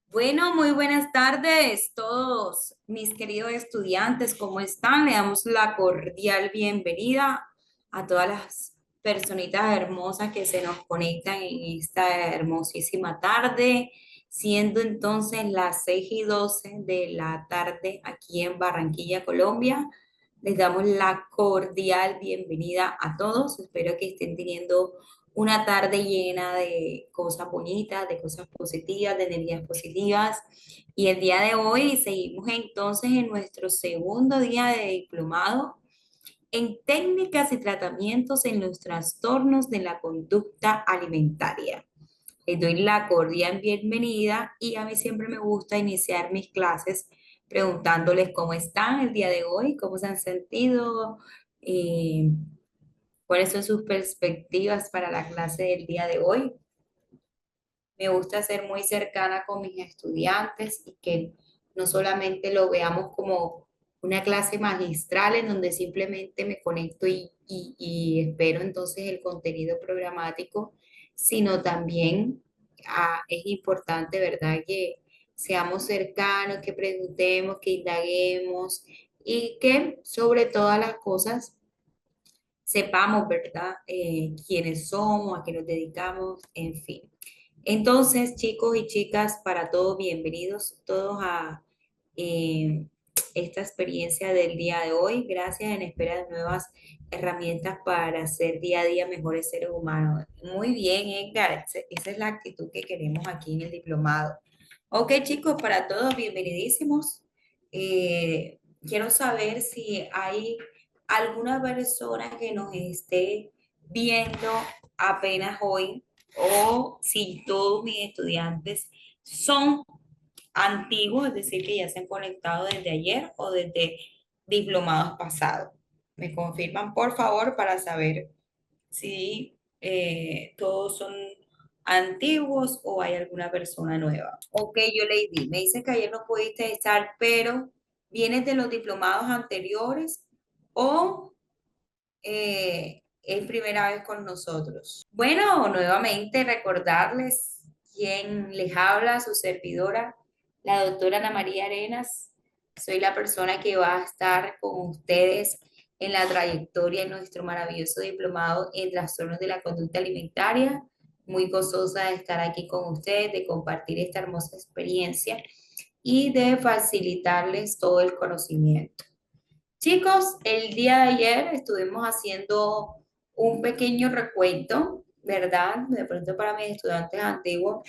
Bueno, muy buenas tardes todos mis queridos estudiantes, ¿cómo están? Le damos la cordial bienvenida a todas las personitas hermosas que se nos conectan en esta hermosísima tarde, siendo entonces las 6:12 de la tarde aquí en Barranquilla, Colombia. Les damos la cordial bienvenida a todos. Espero que estén teniendo una tarde llena de cosas bonitas, de cosas positivas, de energías positivas. Y el día de hoy seguimos entonces en nuestro segundo día de diplomado en técnicas y tratamientos en los trastornos de la conducta alimentaria. Les doy la cordial bienvenida y a mí siempre me gusta iniciar mis clases preguntándoles cómo están el día de hoy, cómo se han sentido, eh, cuáles son sus perspectivas para la clase del día de hoy. Me gusta ser muy cercana con mis estudiantes y que no solamente lo veamos como una clase magistral en donde simplemente me conecto y espero entonces el contenido programático, sino también es importante, ¿verdad? Que seamos cercanos, que preguntemos, que indaguemos y que sobre todas las cosas sepamos, ¿verdad? Quiénes somos, a qué nos dedicamos, en fin. Entonces, chicos y chicas, para todos, bienvenidos todos a eh, esta experiencia del día de hoy. Gracias en espera de nuevas herramientas para ser día a día mejores seres humanos. Muy bien, Edgar. Esa es la actitud que queremos aquí en el diplomado. Ok, chicos, para todos, bienvenidísimos. Quiero saber si hay alguna persona que nos esté viendo apenas hoy o si todos mis estudiantes son antiguos, es decir, que ya se han conectado desde ayer o desde diplomados pasados. Me confirman, por favor, para saber si todos son antiguos o hay alguna persona nueva. Ok, yo Lady, me dice que ayer no pudiste estar, pero ¿vienes de los diplomados anteriores o es primera vez con nosotros? Bueno, nuevamente recordarles quién les habla, su servidora, la doctora Ana María Arenas. Soy la persona que va a estar con ustedes en la trayectoria de nuestro maravilloso diplomado en trastornos de la conducta alimentaria. Muy gozosa de estar aquí con ustedes, de compartir esta hermosa experiencia y de facilitarles todo el conocimiento. Chicos, el día de ayer estuvimos haciendo un pequeño recuento, ¿verdad? De pronto para mis estudiantes antiguos,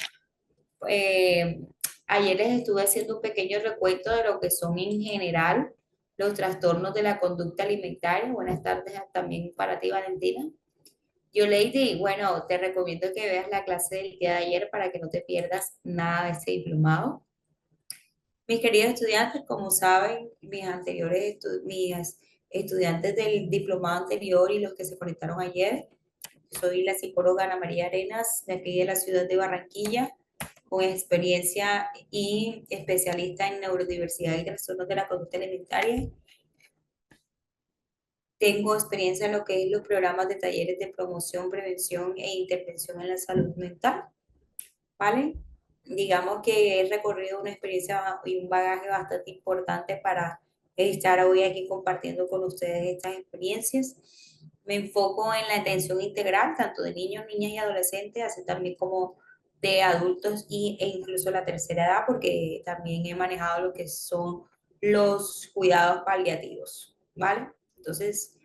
eh, ayer les estuve haciendo un pequeño recuento de lo que son en general los trastornos de la conducta alimentaria. Buenas tardes también para ti, Valentina. Yo, Lady, bueno, te recomiendo que veas la clase del día de ayer para que no te pierdas nada de ese diplomado. Mis queridos estudiantes, como saben, mis estudiantes del diplomado anterior y los que se conectaron ayer, soy la psicóloga Ana María Arenas, de aquí de la ciudad de Barranquilla, con experiencia y especialista en neurodiversidad y trastornos de la conducta alimentaria. Tengo experiencia en lo que es los programas de talleres de promoción, prevención e intervención en la salud mental. ¿Vale? Digamos que he recorrido una experiencia y un bagaje bastante importante para estar hoy aquí compartiendo con ustedes estas experiencias. Me enfoco en la atención integral, tanto de niños, niñas y adolescentes, así también como de adultos e incluso la tercera edad, porque también he manejado lo que son los cuidados paliativos, ¿vale? Entonces,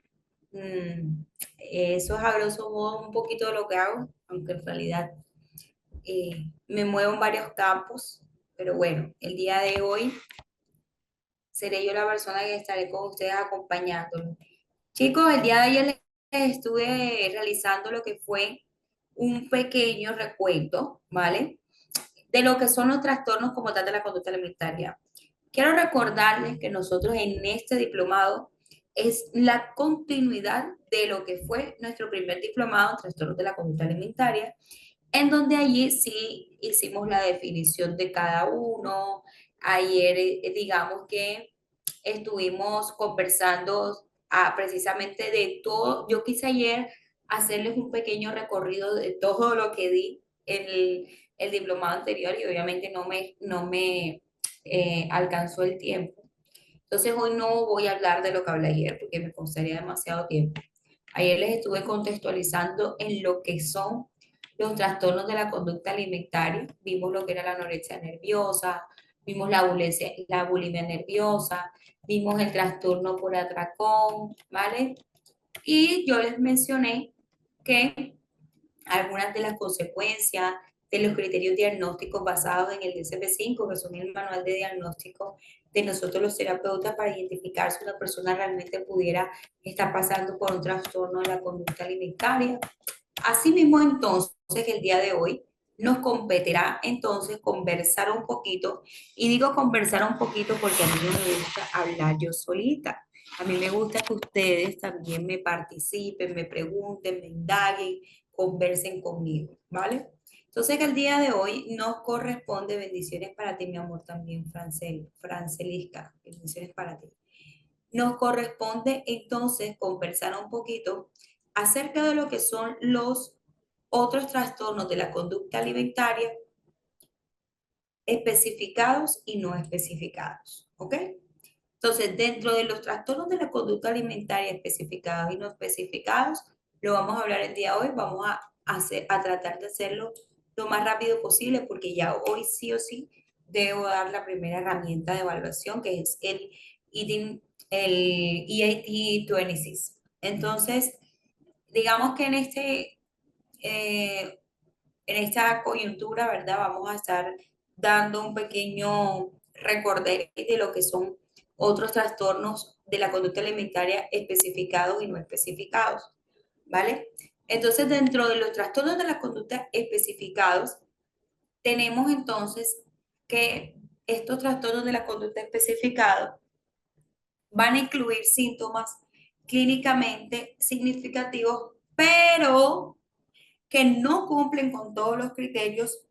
eso es a grosso modo un poquito de lo que hago, aunque en realidad me muevo en varios campos, pero bueno, el día de hoy seré yo la persona que estaré con ustedes acompañándolos. Chicos, el día de ayer les estuve realizando lo que fue un pequeño recuento, ¿vale? De lo que son los trastornos como tal de la conducta alimentaria. Quiero recordarles que nosotros en este diplomado es la continuidad de lo que fue nuestro primer diplomado en trastornos de la conducta alimentaria, en donde allí sí hicimos la definición de cada uno. Ayer, digamos que estuvimos conversando precisamente de todo. Yo quise ayer hacerles un pequeño recorrido de todo lo que di en el diplomado anterior y obviamente no me alcanzó el tiempo. Entonces hoy no voy a hablar de lo que hablé ayer porque me costaría demasiado tiempo. Ayer les estuve contextualizando en lo que son los trastornos de la conducta alimentaria. Vimos lo que era la anorexia nerviosa, vimos la bulimia nerviosa, vimos el trastorno por atracón, ¿vale? Y yo les mencioné que algunas de las consecuencias de los criterios diagnósticos basados en el DSM-5, que son el manual de diagnóstico de nosotros los terapeutas para identificar si una persona realmente pudiera estar pasando por un trastorno de la conducta alimentaria. Asimismo, entonces, el día de hoy nos competirá entonces conversar un poquito, y digo conversar un poquito porque a mí no me gusta hablar yo solita. A mí me gusta que ustedes también me participen, me pregunten, me indaguen, conversen conmigo, ¿vale? Entonces, el día de hoy nos corresponde bendiciones para ti, mi amor, también, Francelisca, bendiciones para ti. Nos corresponde entonces conversar un poquito acerca de lo que son los otros trastornos de la conducta alimentaria especificados y no especificados, ¿ok? Entonces, dentro de los trastornos de la conducta alimentaria especificados y no especificados, lo vamos a hablar el día de hoy, vamos a tratar de hacerlo lo más rápido posible porque ya hoy sí o sí debo dar la primera herramienta de evaluación que es eating, el EAT 26. Entonces, digamos que eh, en esta coyuntura, ¿verdad? Vamos a estar dando un pequeño recorder de lo que son otros trastornos de la conducta alimentaria especificados y no especificados, ¿vale? Entonces, dentro de los trastornos de la conducta especificados, tenemos entonces que estos trastornos de la conducta especificados van a incluir síntomas clínicamente significativos, pero que no cumplen con todos los criterios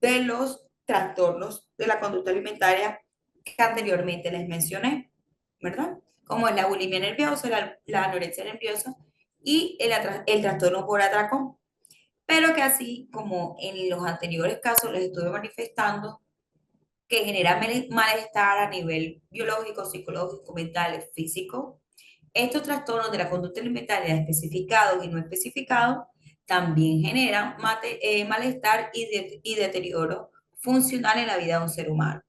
de los trastornos de la conducta alimentaria que anteriormente les mencioné, ¿verdad? Como es la bulimia nerviosa, la anorexia nerviosa y el trastorno por atracón. Pero que así como en los anteriores casos les estuve manifestando, que genera malestar a nivel biológico, psicológico, mental, físico, estos trastornos de la conducta alimentaria especificados y no especificados también generan malestar y deterioro funcional en la vida de un ser humano.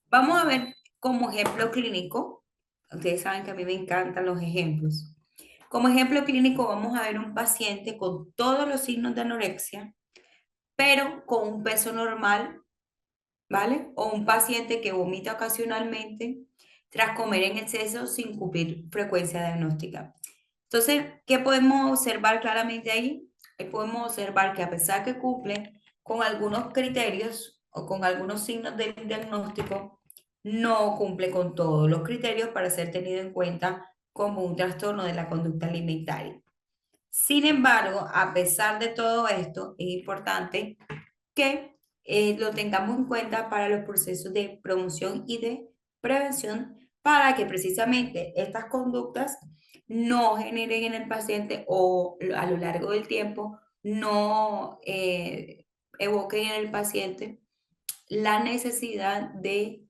Vamos a ver como ejemplo clínico, ustedes saben que a mí me encantan los ejemplos. Como ejemplo clínico vamos a ver un paciente con todos los signos de anorexia, pero con un peso normal, ¿vale? O un paciente que vomita ocasionalmente tras comer en exceso sin cumplir frecuencia diagnóstica. Entonces, ¿qué podemos observar claramente ahí? Ahí podemos observar que a pesar que cumple con algunos criterios o con algunos signos del diagnóstico, no cumple con todos los criterios para ser tenido en cuenta como un trastorno de la conducta alimentaria. Sin embargo, a pesar de todo esto, es importante que lo tengamos en cuenta para los procesos de promoción y de prevención para que precisamente estas conductas no generen en el paciente o a lo largo del tiempo no evoquen en el paciente la necesidad de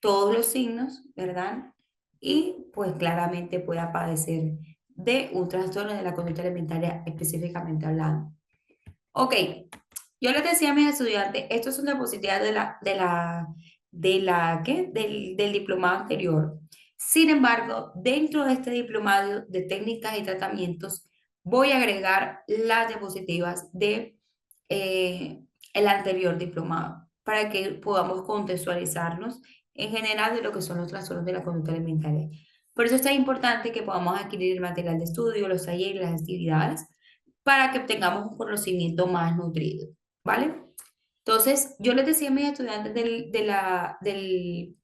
todos los signos, ¿verdad? Y pues claramente pueda padecer de un trastorno de la conducta alimentaria específicamente hablando. Ok, yo les decía a mis estudiantes, estos son diapositivas ¿qué? Del diplomado anterior. Sin embargo, dentro de este diplomado de técnicas y tratamientos, voy a agregar las diapositivas de el anterior diplomado para que podamos contextualizarnos en general de lo que son los trastornos de la conducta alimentaria. Por eso es tan importante que podamos adquirir el material de estudio, los talleres, las actividades, para que tengamos un conocimiento más nutrido, ¿vale? Entonces, yo les decía a mis estudiantes del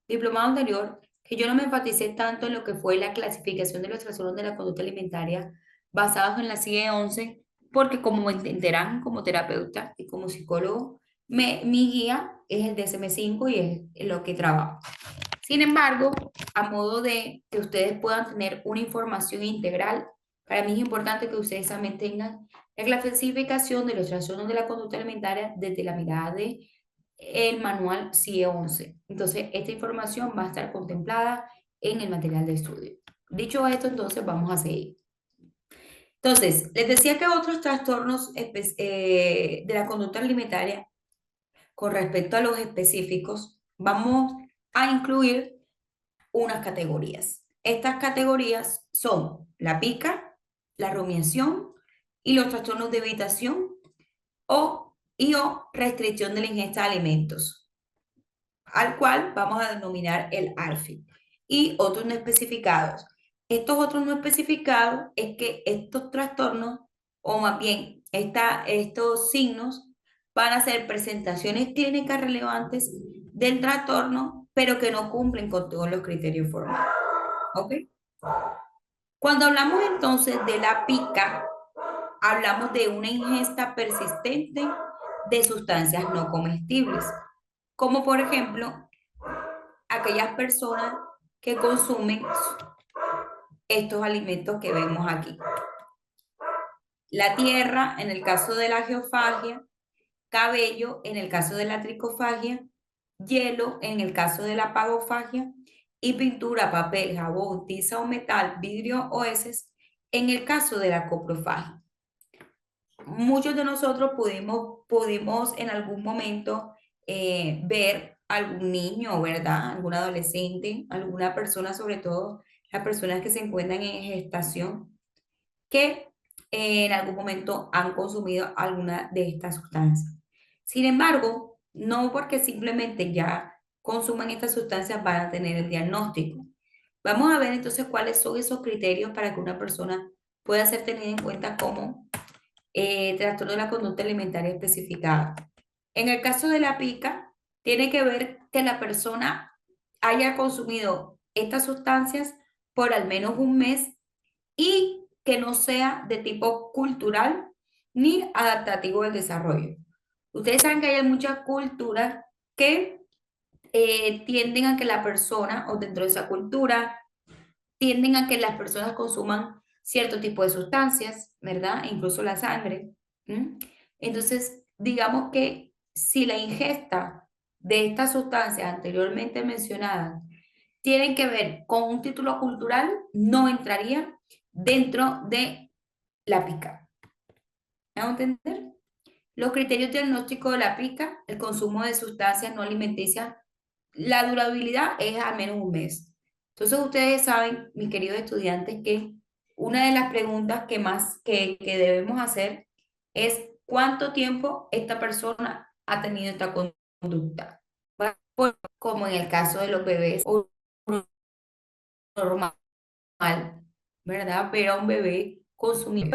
diplomado anterior que yo no me enfaticé tanto en lo que fue la clasificación de los trastornos de la conducta alimentaria basados en la CIE-11, porque como me entenderán como terapeuta y como psicólogo, mi guía es el DSM-5 y es en lo que trabajo. Sin embargo, a modo de que ustedes puedan tener una información integral, para mí es importante que ustedes también tengan la clasificación de los trastornos de la conducta alimentaria desde la mirada de el manual CIE 11. Entonces, esta información va a estar contemplada en el material de estudio. Dicho esto, entonces vamos a seguir. Entonces, les decía que otros trastornos de la conducta alimentaria con respecto a los específicos, vamos a incluir unas categorías. Estas categorías son la pica, la rumiación y los trastornos de evitación o restricción de la ingesta de alimentos, al cual vamos a denominar el ARFI, y otros no especificados. Estos otros no especificados es que estos trastornos, o más bien estos signos, van a ser presentaciones clínicas relevantes del trastorno, pero que no cumplen con todos los criterios formales. ¿Ok? Cuando hablamos entonces de la pica, hablamos de una ingesta persistente de sustancias no comestibles, como por ejemplo aquellas personas que consumen estos alimentos que vemos aquí. La tierra, en el caso de la geofagia, cabello, en el caso de la tricofagia, hielo, en el caso de la pagofagia, y pintura, papel, jabón, tiza o metal, vidrio o heces, en el caso de la coprofagia. Muchos de nosotros pudimos en algún momento ver algún niño, ¿verdad? Algún adolescente, alguna persona, sobre todo las personas que se encuentran en gestación, que en algún momento han consumido alguna de estas sustancias. Sin embargo, no porque simplemente ya consuman estas sustancias van a tener el diagnóstico. Vamos a ver entonces cuáles son esos criterios para que una persona pueda ser tenida en cuenta como trastorno de la conducta alimentaria especificada. En el caso de la pica, tiene que ver que la persona haya consumido estas sustancias por al menos un mes y que no sea de tipo cultural ni adaptativo del desarrollo. Ustedes saben que hay muchas culturas que tienden a que la persona, o dentro de esa cultura, tienden a que las personas consuman cierto tipo de sustancias, ¿verdad? Incluso la sangre. ¿Mm? Entonces, digamos que si la ingesta de estas sustancias anteriormente mencionadas tienen que ver con un título cultural, no entraría dentro de la pica. ¿Me hago entender? Los criterios diagnósticos de la pica, el consumo de sustancias no alimenticias, la durabilidad es al menos un mes. Entonces ustedes saben, mis queridos estudiantes, que una de las preguntas que más que debemos hacer es cuánto tiempo esta persona ha tenido esta conducta. Como en el caso de los bebés o normal, ¿verdad? Pero un bebé consumir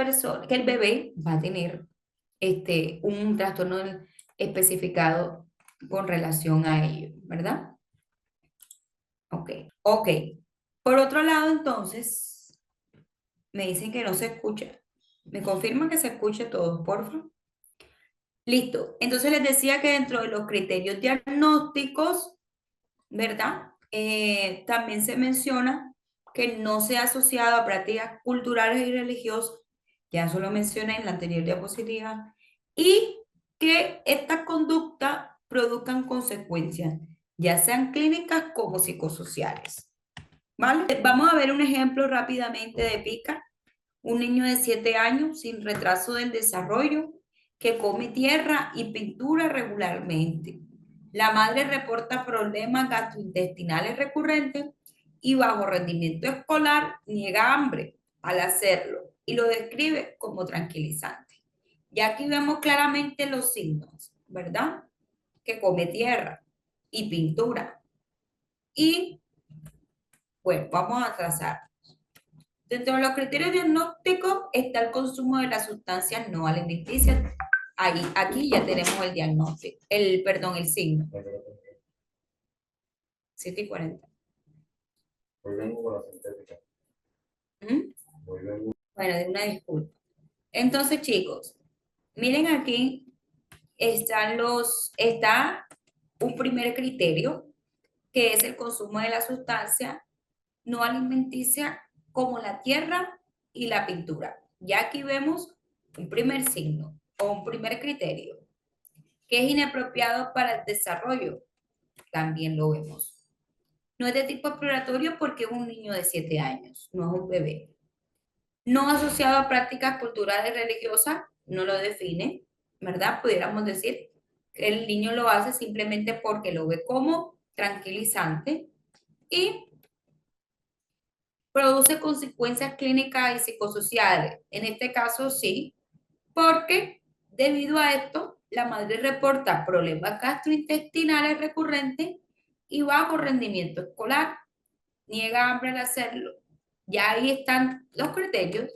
que el bebé va a tener un trastorno especificado con relación a ello, ¿verdad? Ok, ok. Por otro lado, entonces, me dicen que no se escucha. ¿Me confirman que se escuche todo, por favor? Listo. Entonces les decía que dentro de los criterios diagnósticos, ¿verdad? También se menciona que no sea asociado a prácticas culturales y religiosas, ya eso lo mencioné en la anterior diapositiva, y que estas conductas produzcan consecuencias, ya sean clínicas como psicosociales. ¿Vale? Vamos a ver un ejemplo rápidamente de pica. Un niño de 7 años sin retraso del desarrollo que come tierra y pintura regularmente. La madre reporta problemas gastrointestinales recurrentes y bajo rendimiento escolar niega hambre al hacerlo y lo describe como tranquilizante. Y aquí vemos claramente los signos, ¿verdad? Que come tierra y pintura. Y bueno, vamos a trazar. Dentro de los criterios diagnósticos está el consumo de las sustancias no alimenticias. Ahí, aquí ya tenemos el diagnóstico, perdón, el signo. 7:40. Muy bien con la sintética. Muy bien. Bueno, de una disculpa. Entonces, chicos, miren aquí, está un primer criterio, que es el consumo de la sustancia no alimenticia como la tierra y la pintura. Ya aquí vemos un primer signo o un primer criterio que es inapropiado para el desarrollo. También lo vemos. No es de tipo exploratorio porque es un niño de 7 años, no es un bebé. No asociado a prácticas culturales religiosas, no lo define, ¿verdad? Pudiéramos decir que el niño lo hace simplemente porque lo ve como tranquilizante y produce consecuencias clínicas y psicosociales. En este caso, sí, porque debido a esto, la madre reporta problemas gastrointestinales recurrentes y bajo rendimiento escolar. Niega hambre al hacerlo. Ya ahí están los criterios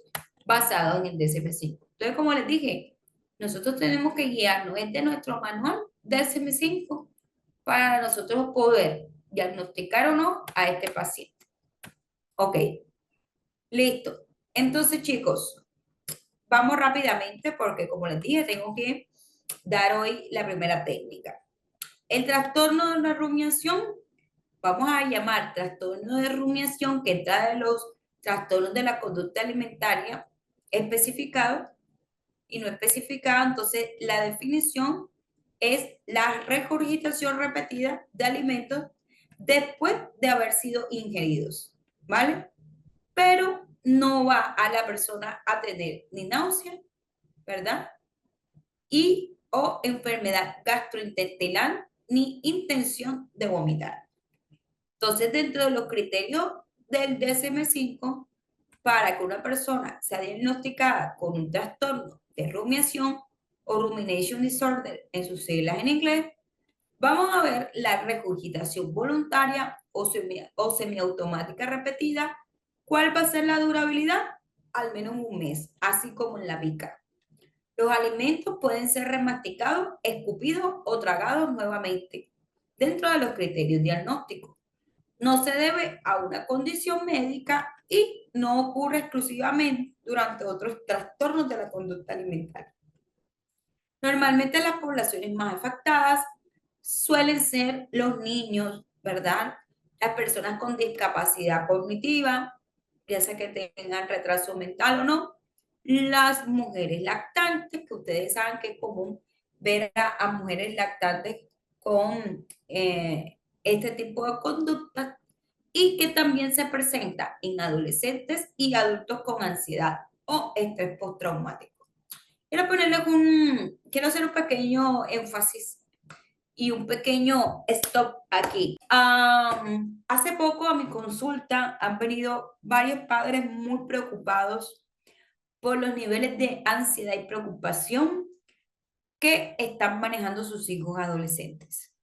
basados en el DSM-5. Entonces, como les dije, nosotros tenemos que guiarnos de nuestro manual DSM-5 para nosotros poder diagnosticar o no a este paciente. Ok, listo. Entonces, chicos, vamos rápidamente porque, como les dije, tengo que dar hoy la primera técnica. El trastorno de la rumiación, vamos a llamar trastorno de rumiación, que entra de los trastornos de la conducta alimentaria especificado y no especificado. Entonces, la definición es la regurgitación repetida de alimentos después de haber sido ingeridos, ¿vale? Pero no va a la persona a tener ni náusea, ¿verdad? Y o enfermedad gastrointestinal ni intención de vomitar. Entonces, dentro de los criterios del DSM-5, para que una persona sea diagnosticada con un trastorno de rumiación o rumination disorder en sus siglas en inglés, vamos a ver la regurgitación voluntaria o semiautomática repetida. ¿Cuál va a ser la durabilidad? Al menos un mes, así como en la pica. Los alimentos pueden ser remasticados, escupidos o tragados nuevamente, dentro de los criterios diagnósticos. No se debe a una condición médica y no ocurre exclusivamente durante otros trastornos de la conducta alimentaria. Normalmente las poblaciones más afectadas suelen ser los niños, ¿verdad? Las personas con discapacidad cognitiva, ya sea que tengan retraso mental o no, las mujeres lactantes, que ustedes saben que es común ver a mujeres lactantes con este tipo de conductas y que también se presenta en adolescentes y adultos con ansiedad o estrés postraumático. Quiero hacer un pequeño énfasis y un pequeño stop aquí. Hace poco a mi consulta han venido varios padres muy preocupados por los niveles de ansiedad y preocupación que están manejando sus hijos adolescentes.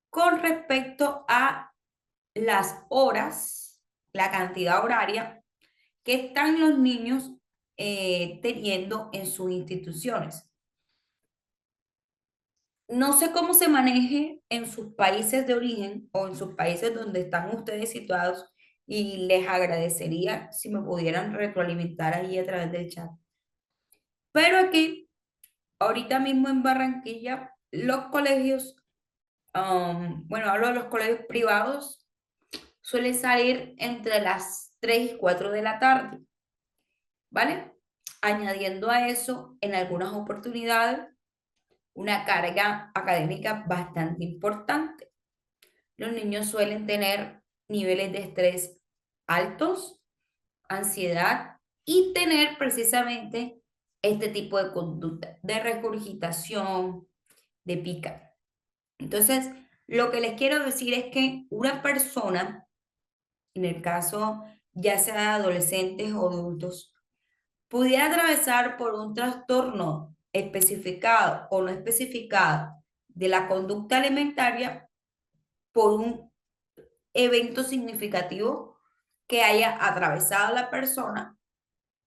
Con respecto a las horas, la cantidad horaria que están los niños teniendo en sus instituciones. No sé cómo se maneje en sus países de origen o en sus países donde están ustedes situados y les agradecería si me pudieran retroalimentar ahí a través del chat. Pero aquí, ahorita mismo en Barranquilla, los colegios, bueno, hablo de los colegios privados, suelen salir entre las 3 y 4 de la tarde, ¿vale? Añadiendo a eso, en algunas oportunidades, una carga académica bastante importante. Los niños suelen tener niveles de estrés altos, ansiedad y tener precisamente este tipo de conducta de regurgitación, de pica. Entonces, lo que les quiero decir es que una persona, en el caso ya sea de adolescentes o adultos, pudiera atravesar por un trastorno especificado o no especificado de la conducta alimentaria por un evento significativo que haya atravesado la persona,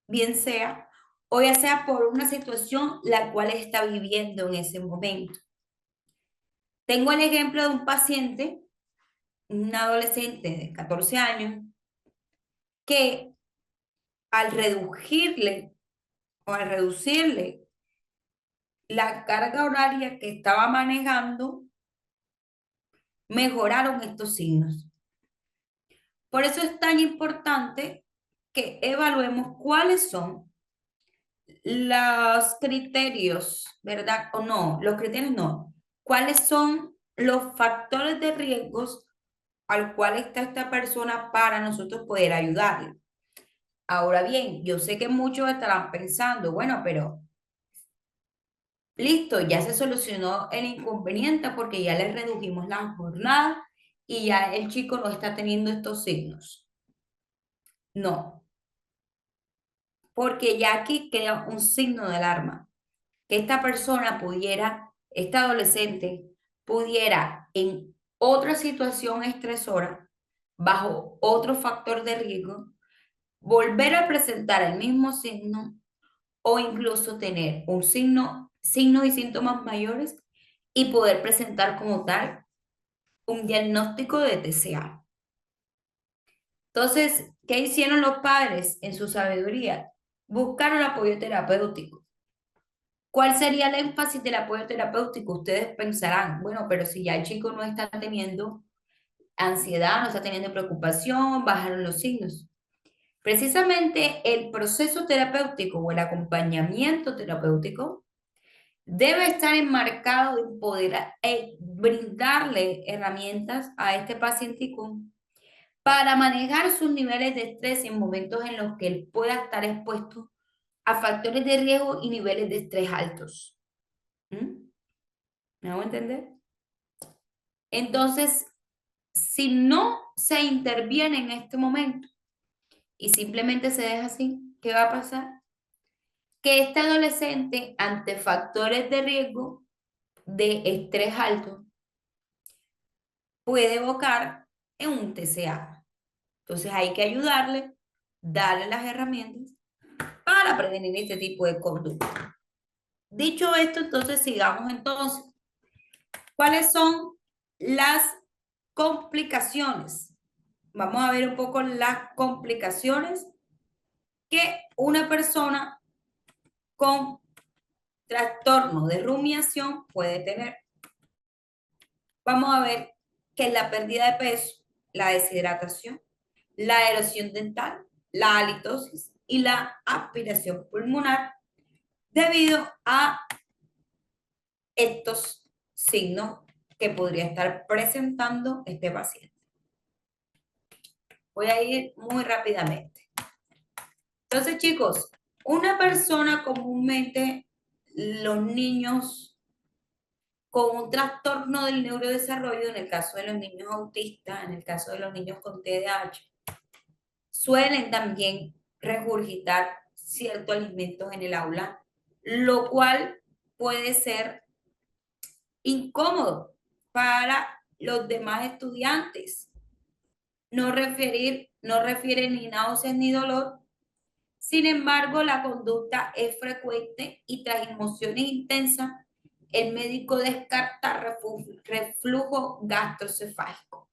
bien sea o ya sea por una situación la cual está viviendo en ese momento. Tengo el ejemplo de un paciente, un adolescente de 14 años, que al reducirle o al reducirle la carga horaria que estaba manejando, mejoraron estos signos. Por eso es tan importante que evaluemos cuáles son los criterios, ¿verdad? O no, los criterios no. ¿Cuáles son los factores de riesgos al cual está esta persona para nosotros poder ayudarle? Ahora bien, yo sé que muchos estarán pensando, bueno, pero listo, ya se solucionó el inconveniente porque ya le redujimos la jornada y ya el chico no está teniendo estos signos. No, porque ya aquí crea un signo de alarma. Que esta persona pudiera, esta adolescente, pudiera en otra situación estresora, bajo otro factor de riesgo, volver a presentar el mismo signo o incluso tener un signos y síntomas mayores y poder presentar como tal un diagnóstico de TCA. Entonces, ¿qué hicieron los padres en su sabiduría? Buscaron apoyo terapéutico. ¿Cuál sería el énfasis del apoyo terapéutico? Ustedes pensarán, bueno, pero si ya el chico no está teniendo ansiedad, no está teniendo preocupación, bajaron los signos. Precisamente el proceso terapéutico o el acompañamiento terapéutico debe estar enmarcado en poder brindarle herramientas a este pacientico para manejar sus niveles de estrés en momentos en los que él pueda estar expuesto a factores de riesgo y niveles de estrés altos. ¿Mm? ¿Me hago entender? Entonces, si no se interviene en este momento y simplemente se deja así, ¿qué va a pasar? Que este adolescente, ante factores de riesgo de estrés alto, puede evocar en un TCA. Entonces hay que ayudarle, darle las herramientas para prevenir este tipo de conducta. Dicho esto, entonces sigamos entonces. ¿Cuáles son las complicaciones? Vamos a ver un poco las complicaciones que una persona con trastorno de rumiación puede tener. Vamos a ver que es la pérdida de peso, la deshidratación, la erosión dental, la halitosis y la aspiración pulmonar debido a estos signos que podría estar presentando este paciente. Voy a ir muy rápidamente. Entonces, chicos, una persona comúnmente, los niños con un trastorno del neurodesarrollo, en el caso de los niños autistas, en el caso de los niños con TDAH, suelen también regurgitar ciertos alimentos en el aula, lo cual puede ser incómodo para los demás estudiantes. No refiere ni náuseas ni dolor. Sin embargo, la conducta es frecuente y tras emociones intensas, el médico descarta reflujo gastrocefálico.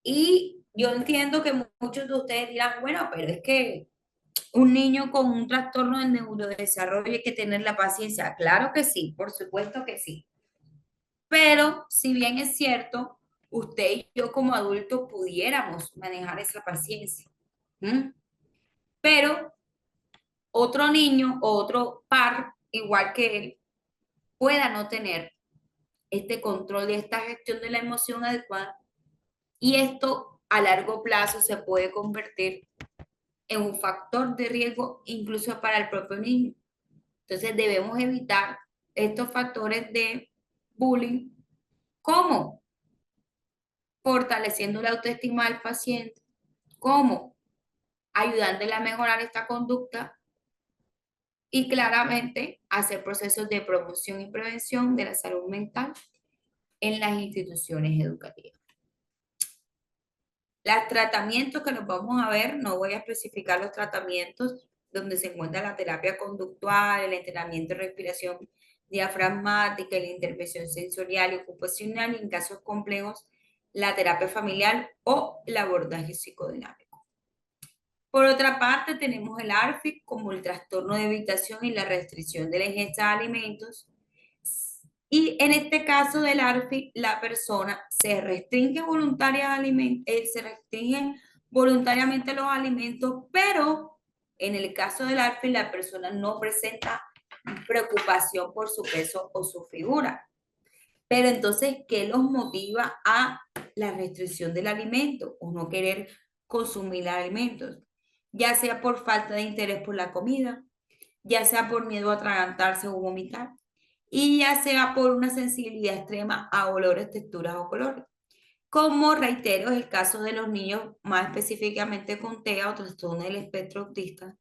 Y yo entiendo que muchos de ustedes dirán, bueno, pero es que un niño con un trastorno de neurodesarrollo hay que tener la paciencia. Claro que sí, por supuesto que sí. Pero si bien es cierto, usted y yo como adultos pudiéramos manejar esa paciencia. ¿Mm? Pero otro niño o otro par, igual que él, pueda no tener este control de esta gestión de la emoción adecuada y esto a largo plazo se puede convertir en un factor de riesgo incluso para el propio niño. Entonces debemos evitar estos factores de bullying. ¿Cómo? Fortaleciendo la autoestima del paciente. ¿Cómo? Ayudándole a mejorar esta conducta y claramente hacer procesos de promoción y prevención de la salud mental en las instituciones educativas. Los tratamientos que nos vamos a ver, no voy a especificar los tratamientos donde se encuentra la terapia conductual, el entrenamiento de respiración diafragmática, la intervención sensorial y ocupacional, y en casos complejos, la terapia familiar o el abordaje psicodinámico. Por otra parte, tenemos el ARFID como el trastorno de evitación y la restricción de la ingesta de alimentos, Y en este caso del ARFI, la persona se restringen voluntariamente los alimentos, pero en el caso del ARFI, la persona no presenta preocupación por su peso o su figura. Pero entonces, ¿qué los motiva a la restricción del alimento o no querer consumir alimentos? Ya sea por falta de interés por la comida, ya sea por miedo a atragantarse o vomitar, y ya sea por una sensibilidad extrema a olores, texturas o colores. Como reitero, es el caso de los niños, más específicamente con TEA o trastorno del espectro autista,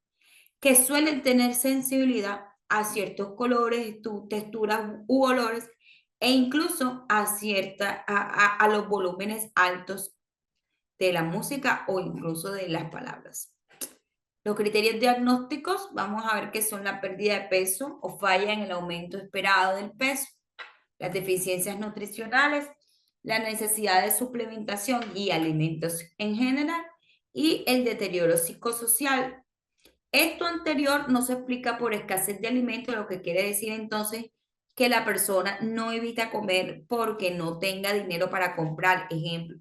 que suelen tener sensibilidad a ciertos colores, texturas u olores e incluso a los volúmenes altos de la música o incluso de las palabras. Los criterios diagnósticos, vamos a ver que son la pérdida de peso o falla en el aumento esperado del peso, las deficiencias nutricionales, la necesidad de suplementación y alimentos en general y el deterioro psicosocial. Esto anterior no se explica por escasez de alimentos, lo que quiere decir entonces que la persona no evita comer porque no tenga dinero para comprar, ejemplo,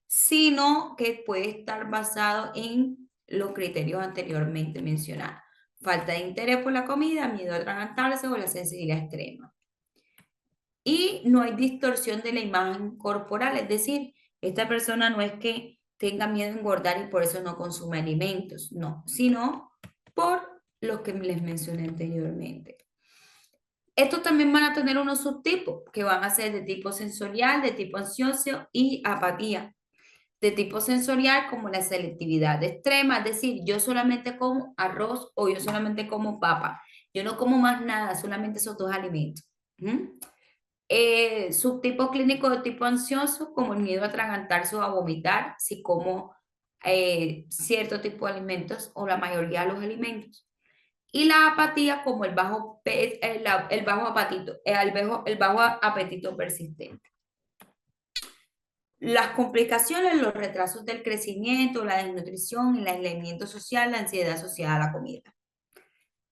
sino que puede estar basado en los criterios anteriormente mencionados. Falta de interés por la comida, miedo a atragantarse o la sensibilidad extrema. Y no hay distorsión de la imagen corporal, es decir, esta persona no es que tenga miedo a engordar y por eso no consume alimentos, no, sino por los que les mencioné anteriormente. Estos también van a tener unos subtipos que van a ser de tipo sensorial, de tipo ansioso y apatía. De tipo sensorial como la selectividad extrema, es decir, yo solamente como arroz o yo solamente como papa. Yo no como más nada, solamente esos dos alimentos. ¿Mm? Subtipos clínicos de tipo ansioso, como el miedo a atragantarse o a vomitar, si como cierto tipo de alimentos o la mayoría de los alimentos. Y la apatía como el bajo apetito persistente. Las complicaciones, los retrasos del crecimiento, la desnutrición, el aislamiento social, la ansiedad asociada a la comida.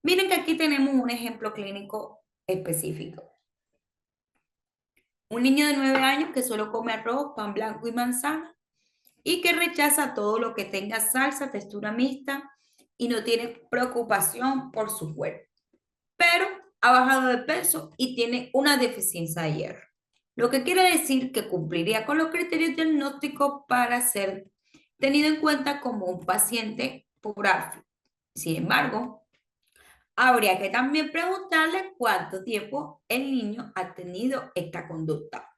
Miren que aquí tenemos un ejemplo clínico específico. Un niño de 9 años que solo come arroz, pan blanco y manzana y que rechaza todo lo que tenga salsa, textura mixta y no tiene preocupación por su cuerpo, pero ha bajado de peso y tiene una deficiencia de hierro, lo que quiere decir que cumpliría con los criterios diagnósticos para ser tenido en cuenta como un paciente por ARFI. Sin embargo, habría que también preguntarle cuánto tiempo el niño ha tenido esta conducta.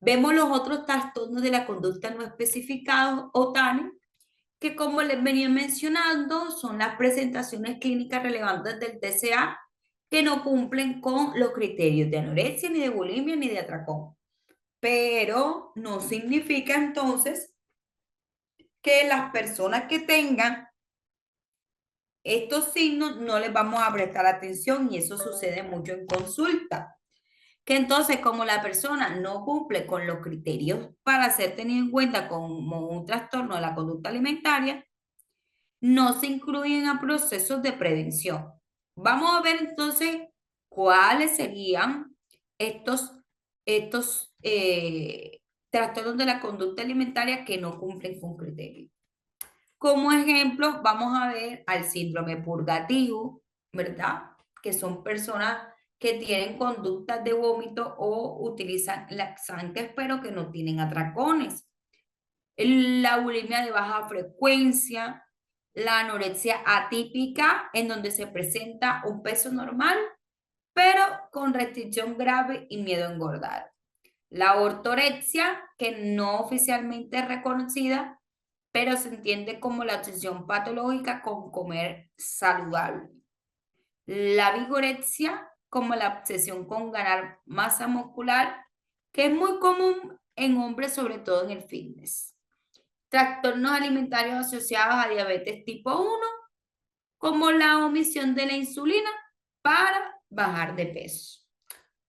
Vemos los otros trastornos de la conducta no especificados o TANE, que como les venía mencionando, son las presentaciones clínicas relevantes del TCA que no cumplen con los criterios de anorexia, ni de bulimia, ni de atracón. Pero no significa entonces que las personas que tengan estos signos no les vamos a prestar atención y eso sucede mucho en consulta. Que entonces como la persona no cumple con los criterios para ser tenido en cuenta como un trastorno de la conducta alimentaria, no se incluyen a procesos de prevención. Vamos a ver entonces cuáles serían estos trastornos de la conducta alimentaria que no cumplen con criterios. Como ejemplo, vamos a ver al síndrome purgativo, ¿verdad? Que son personas que tienen conductas de vómito o utilizan laxantes, pero que no tienen atracones. La bulimia de baja frecuencia, la anorexia atípica, en donde se presenta un peso normal, pero con restricción grave y miedo a engordar. La ortorexia, que no oficialmente es reconocida, pero se entiende como la obsesión patológica con comer saludable. La vigorexia, como la obsesión con ganar masa muscular, que es muy común en hombres, sobre todo en el fitness. Trastornos alimentarios asociados a diabetes tipo 1, como la omisión de la insulina para bajar de peso.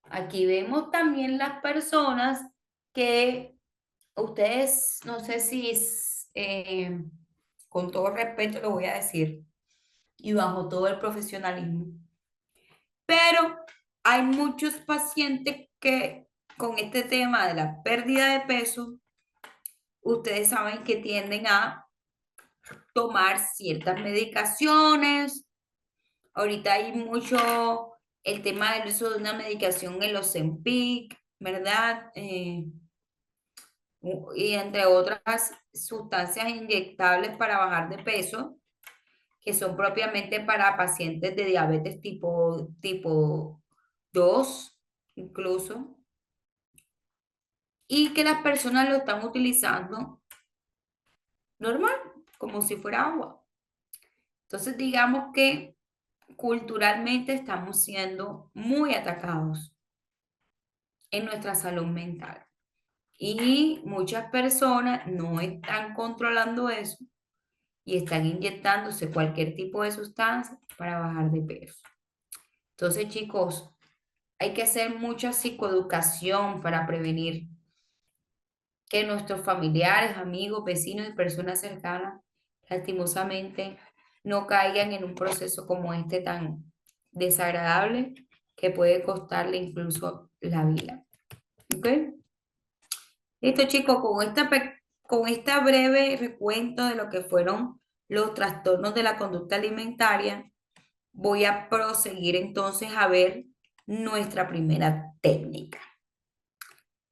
Aquí vemos también las personas que ustedes, no sé si con todo respeto lo voy a decir y bajo todo el profesionalismo, pero hay muchos pacientes que con este tema de la pérdida de peso, ustedes saben que tienden a tomar ciertas medicaciones. Ahorita hay mucho el tema del uso de una medicación, el Ozempic, ¿verdad? Y entre otras sustancias inyectables para bajar de peso, que son propiamente para pacientes de diabetes tipo 2 incluso, y que las personas lo están utilizando normal, como si fuera agua. Entonces, digamos que culturalmente estamos siendo muy atacados en nuestra salud mental. Y muchas personas no están controlando eso y están inyectándose cualquier tipo de sustancia para bajar de peso. Entonces, chicos, hay que hacer mucha psicoeducación para prevenir que nuestros familiares, amigos, vecinos y personas cercanas, lastimosamente, no caigan en un proceso como este tan desagradable que puede costarle incluso la vida. ¿Ok? Listo, chicos, con esta breve recuento de lo que fueron los trastornos de la conducta alimentaria, voy a proseguir entonces a ver nuestra primera técnica.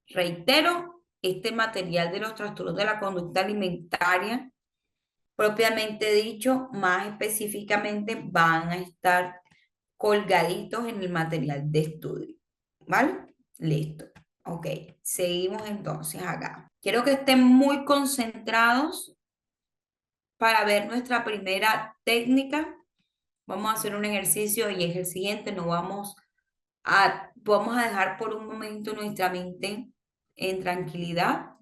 Reitero, este material de los trastornos de la conducta alimentaria, propiamente dicho, más específicamente, van a estar colgaditos en el material de estudio. ¿Vale? Listo. Ok, seguimos entonces acá. Quiero que estén muy concentrados para ver nuestra primera técnica. Vamos a hacer un ejercicio y es el siguiente. Vamos a dejar por un momento nuestra mente en tranquilidad.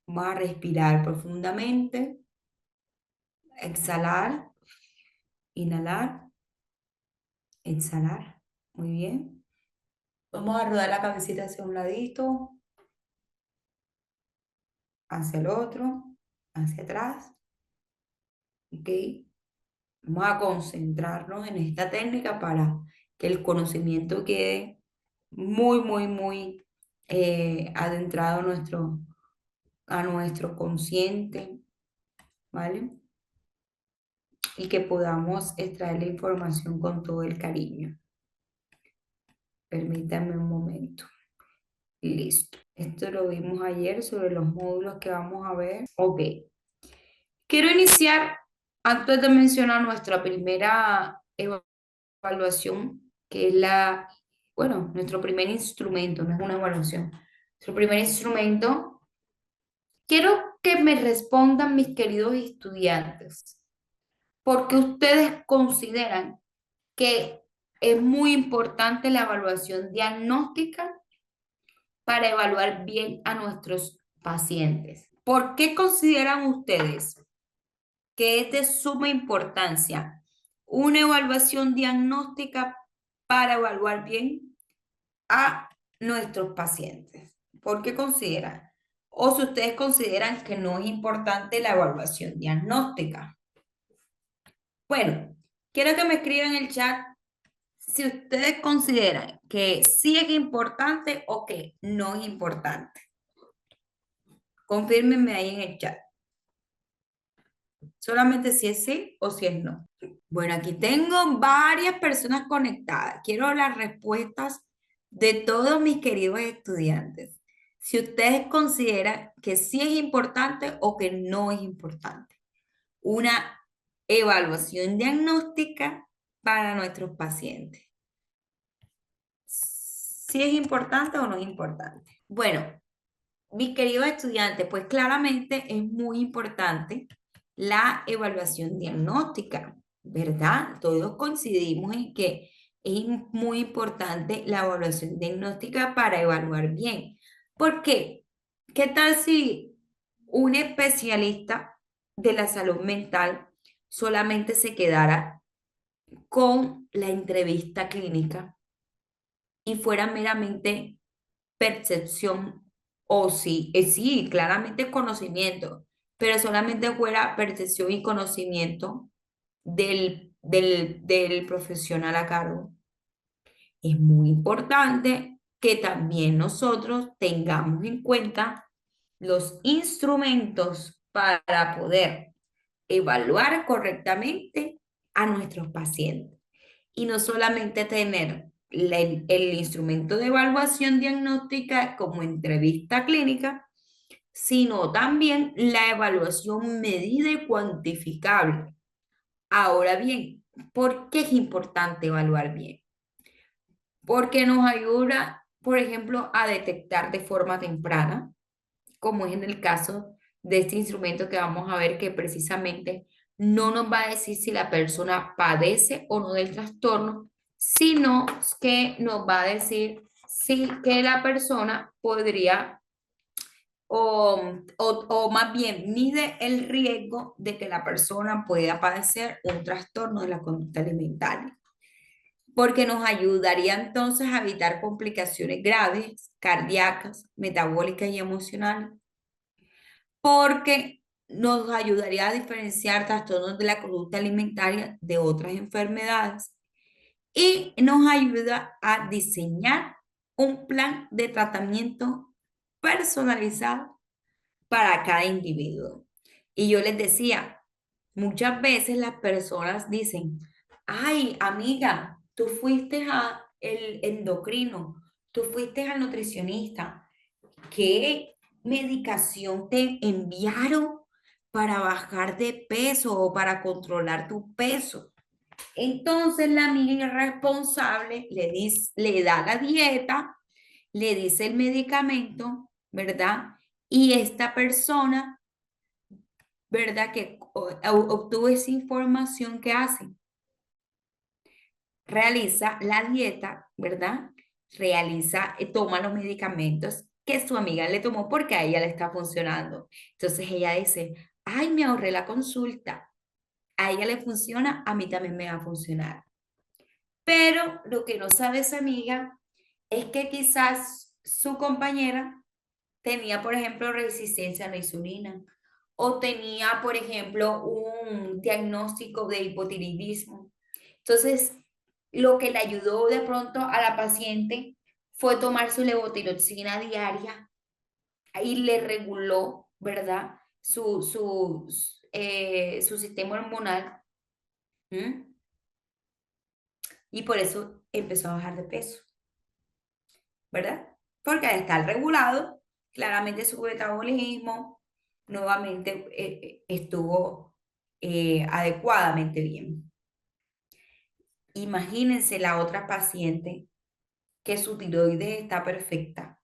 Vamos a respirar profundamente, exhalar, inhalar, exhalar. Muy bien. Vamos a rodar la cabecita hacia un ladito, hacia el otro, hacia atrás. ¿Ok? Vamos a concentrarnos en esta técnica para que el conocimiento quede muy adentrado a nuestro consciente, ¿vale? Y que podamos extraer la información con todo el cariño. Permítanme un momento. Listo. Esto lo vimos ayer sobre los módulos que vamos a ver. Ok. Quiero iniciar, antes de mencionar nuestra primera evaluación, que es nuestro primer instrumento, no es una evaluación. Nuestro primer instrumento, quiero que me respondan mis queridos estudiantes, porque ustedes consideran que es muy importante la evaluación diagnóstica para evaluar bien a nuestros pacientes. ¿Por qué consideran ustedes que es de suma importancia una evaluación diagnóstica para evaluar bien a nuestros pacientes? ¿Por qué consideran? O si ustedes consideran que no es importante la evaluación diagnóstica. Bueno, quiero que me escriban en el chat si ustedes consideran que sí es importante o que no es importante. Confírmenme ahí en el chat. Solamente si es sí o si es no. Bueno, aquí tengo varias personas conectadas. Quiero las respuestas de todos mis queridos estudiantes. Si ustedes consideran que sí es importante o que no es importante. Una evaluación diagnóstica para nuestros pacientes. ¿Si es importante o no es importante? Bueno, mis queridos estudiantes, pues claramente es muy importante la evaluación diagnóstica, ¿verdad? Todos coincidimos en que es muy importante la evaluación diagnóstica para evaluar bien. ¿Por qué? ¿Qué tal si un especialista de la salud mental solamente se quedara con la entrevista clínica y fuera meramente percepción o sí, sí, claramente conocimiento, pero solamente fuera percepción y conocimiento del profesional a cargo es muy importante que también nosotros tengamos en cuenta los instrumentos para poder evaluar correctamente a nuestros pacientes. Y no solamente tener el instrumento de evaluación diagnóstica como entrevista clínica, sino también la evaluación medida y cuantificable. Ahora bien, ¿por qué es importante evaluar bien? Porque nos ayuda, por ejemplo, a detectar de forma temprana, como es en el caso de este instrumento que vamos a ver que precisamente no nos va a decir si la persona padece o no del trastorno, sino que nos va a decir si que la persona podría o más bien mide el riesgo de que la persona pueda padecer un trastorno de la conducta alimentaria, porque nos ayudaría entonces a evitar complicaciones graves, cardíacas, metabólicas y emocionales, porque nos ayudaría a diferenciar trastornos de la conducta alimentaria de otras enfermedades y nos ayuda a diseñar un plan de tratamiento personalizado para cada individuo. Y yo les decía, muchas veces las personas dicen, ay, amiga, tú fuiste a el endocrino, tú fuiste al nutricionista, ¿qué medicación te enviaron para bajar de peso o para controlar tu peso? Entonces la amiga irresponsable le da la dieta, le dice el medicamento, ¿verdad? Y esta persona, ¿verdad? Que obtuvo esa información que hace, realiza la dieta, ¿verdad? Realiza, toma los medicamentos que su amiga le tomó porque a ella le está funcionando. Entonces ella dice, ay, me ahorré la consulta. A ella le funciona, a mí también me va a funcionar. Pero lo que no sabe esa amiga es que quizás su compañera tenía, por ejemplo, resistencia a la insulina o tenía, por ejemplo, un diagnóstico de hipotiroidismo. Entonces, lo que le ayudó de pronto a la paciente fue tomar su levotiroxina diaria y le reguló, ¿verdad? Su sistema hormonal. ¿M? Y por eso empezó a bajar de peso, ¿verdad? Porque al estar regulado, claramente su metabolismo nuevamente estuvo adecuadamente bien. Imagínense la otra paciente que su tiroides está perfecta,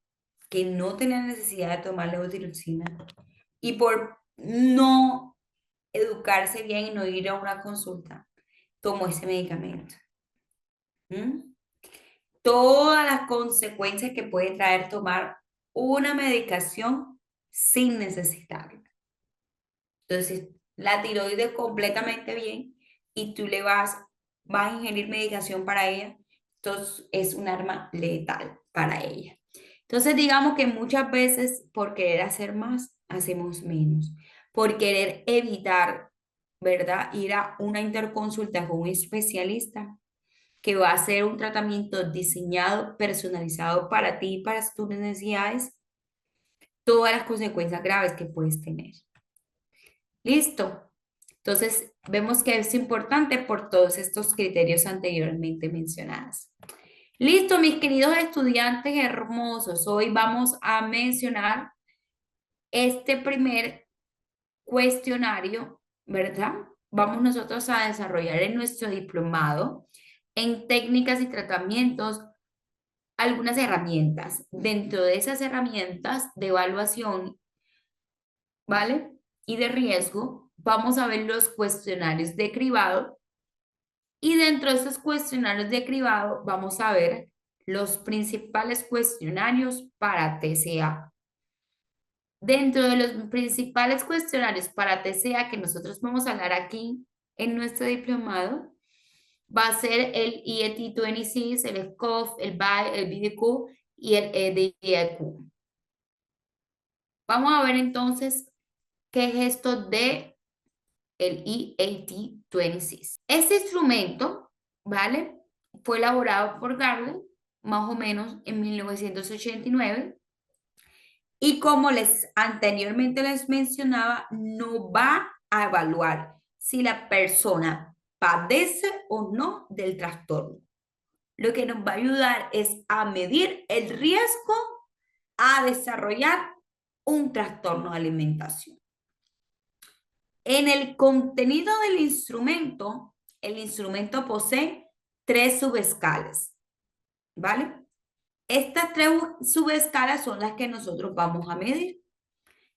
que no tenía necesidad de tomar levotiroxina y por no educarse bien y no ir a una consulta, tomó ese medicamento. ¿Mm? Todas las consecuencias que puede traer tomar una medicación sin necesitarla. Entonces, la tiroides completamente bien y tú vas a ingerir medicación para ella, entonces es un arma letal para ella. Entonces, digamos que muchas veces por querer hacer más, hacemos menos. Por querer evitar, ¿verdad? Ir a una interconsulta con un especialista que va a hacer un tratamiento diseñado, personalizado para ti y para tus necesidades, todas las consecuencias graves que puedes tener. Listo. Entonces, vemos que es importante por todos estos criterios anteriormente mencionados. Listo, mis queridos estudiantes hermosos. Hoy vamos a mencionar este primer cuestionario, ¿verdad? Vamos nosotros a desarrollar en nuestro diplomado en técnicas y tratamientos algunas herramientas. Dentro de esas herramientas de evaluación, ¿vale? Y de riesgo, vamos a ver los cuestionarios de cribado y dentro de esos cuestionarios de cribado vamos a ver los principales cuestionarios para TCA. Dentro de los principales cuestionarios para TCA que nosotros vamos a hablar aquí en nuestro diplomado, va a ser el IET26, el SCOF, el BAE, el BDQ y el EDIQ. Vamos a ver entonces qué es esto de el EAT26. Este instrumento, ¿vale? Fue elaborado por Garland más o menos en 1989. Y como anteriormente les mencionaba, no va a evaluar si la persona padece o no del trastorno. Lo que nos va a ayudar es a medir el riesgo a desarrollar un trastorno de alimentación. En el contenido del instrumento, el instrumento posee 3 subescalas, ¿vale? Estas 3 subescalas son las que nosotros vamos a medir.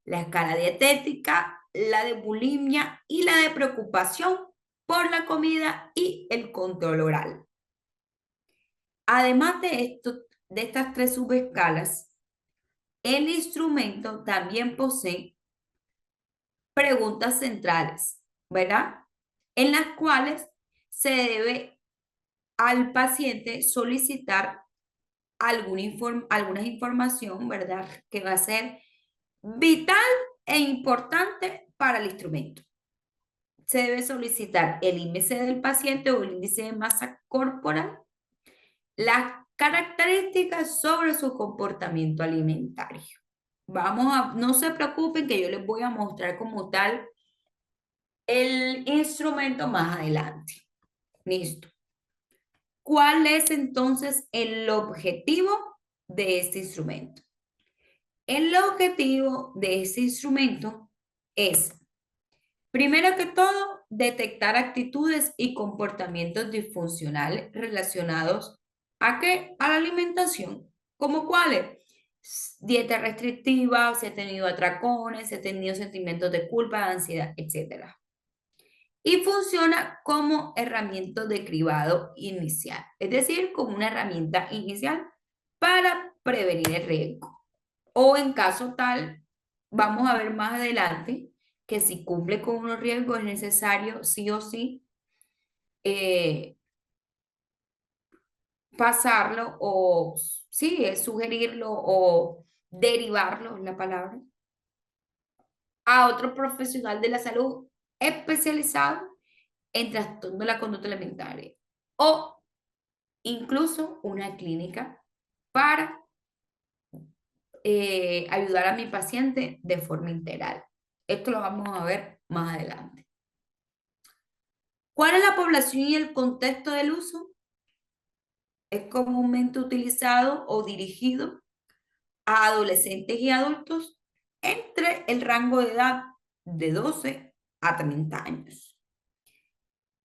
La escala dietética, la de bulimia y la de preocupación por la comida y el control oral. Además de estas 3 subescalas, el instrumento también posee preguntas centrales, ¿verdad? En las cuales se debe al paciente solicitar alguna información, ¿verdad? Que va a ser vital e importante para el instrumento. Se debe solicitar el índice del paciente o el índice de masa corporal, las características sobre su comportamiento alimentario. No se preocupen que yo les voy a mostrar como tal el instrumento más adelante. Listo. ¿Cuál es entonces el objetivo de este instrumento? El objetivo de este instrumento es, primero que todo, detectar actitudes y comportamientos disfuncionales relacionados ¿a qué? A la alimentación. ¿Cómo cuáles? Dieta restrictiva, si ha tenido atracones, si ha tenido sentimientos de culpa, ansiedad, etc. Y funciona como herramienta de cribado inicial, es decir, como una herramienta inicial para prevenir el riesgo. O en caso tal, vamos a ver más adelante que si cumple con unos riesgos es necesario sí o sí eh, pasarlo o sí, es sugerirlo o derivarlo, es la palabra, a otro profesional de la salud especializado en trastorno de la conducta alimentaria o incluso una clínica para ayudar a mi paciente de forma integral. Esto lo vamos a ver más adelante. ¿Cuál es la población y el contexto del uso? Es comúnmente utilizado o dirigido a adolescentes y adultos entre el rango de edad de 12 a 30 años.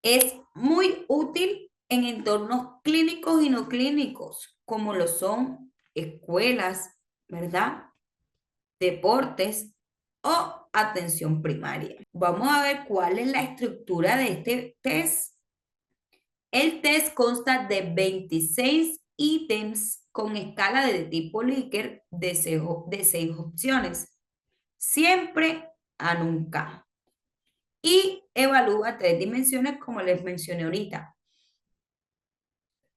Es muy útil en entornos clínicos y no clínicos, como lo son escuelas, ¿verdad? Deportes o atención primaria. Vamos a ver cuál es la estructura de este test. El test consta de 26 ítems con escala de tipo Likert de 6 opciones, siempre a nunca. Y evalúa 3 dimensiones como les mencioné ahorita.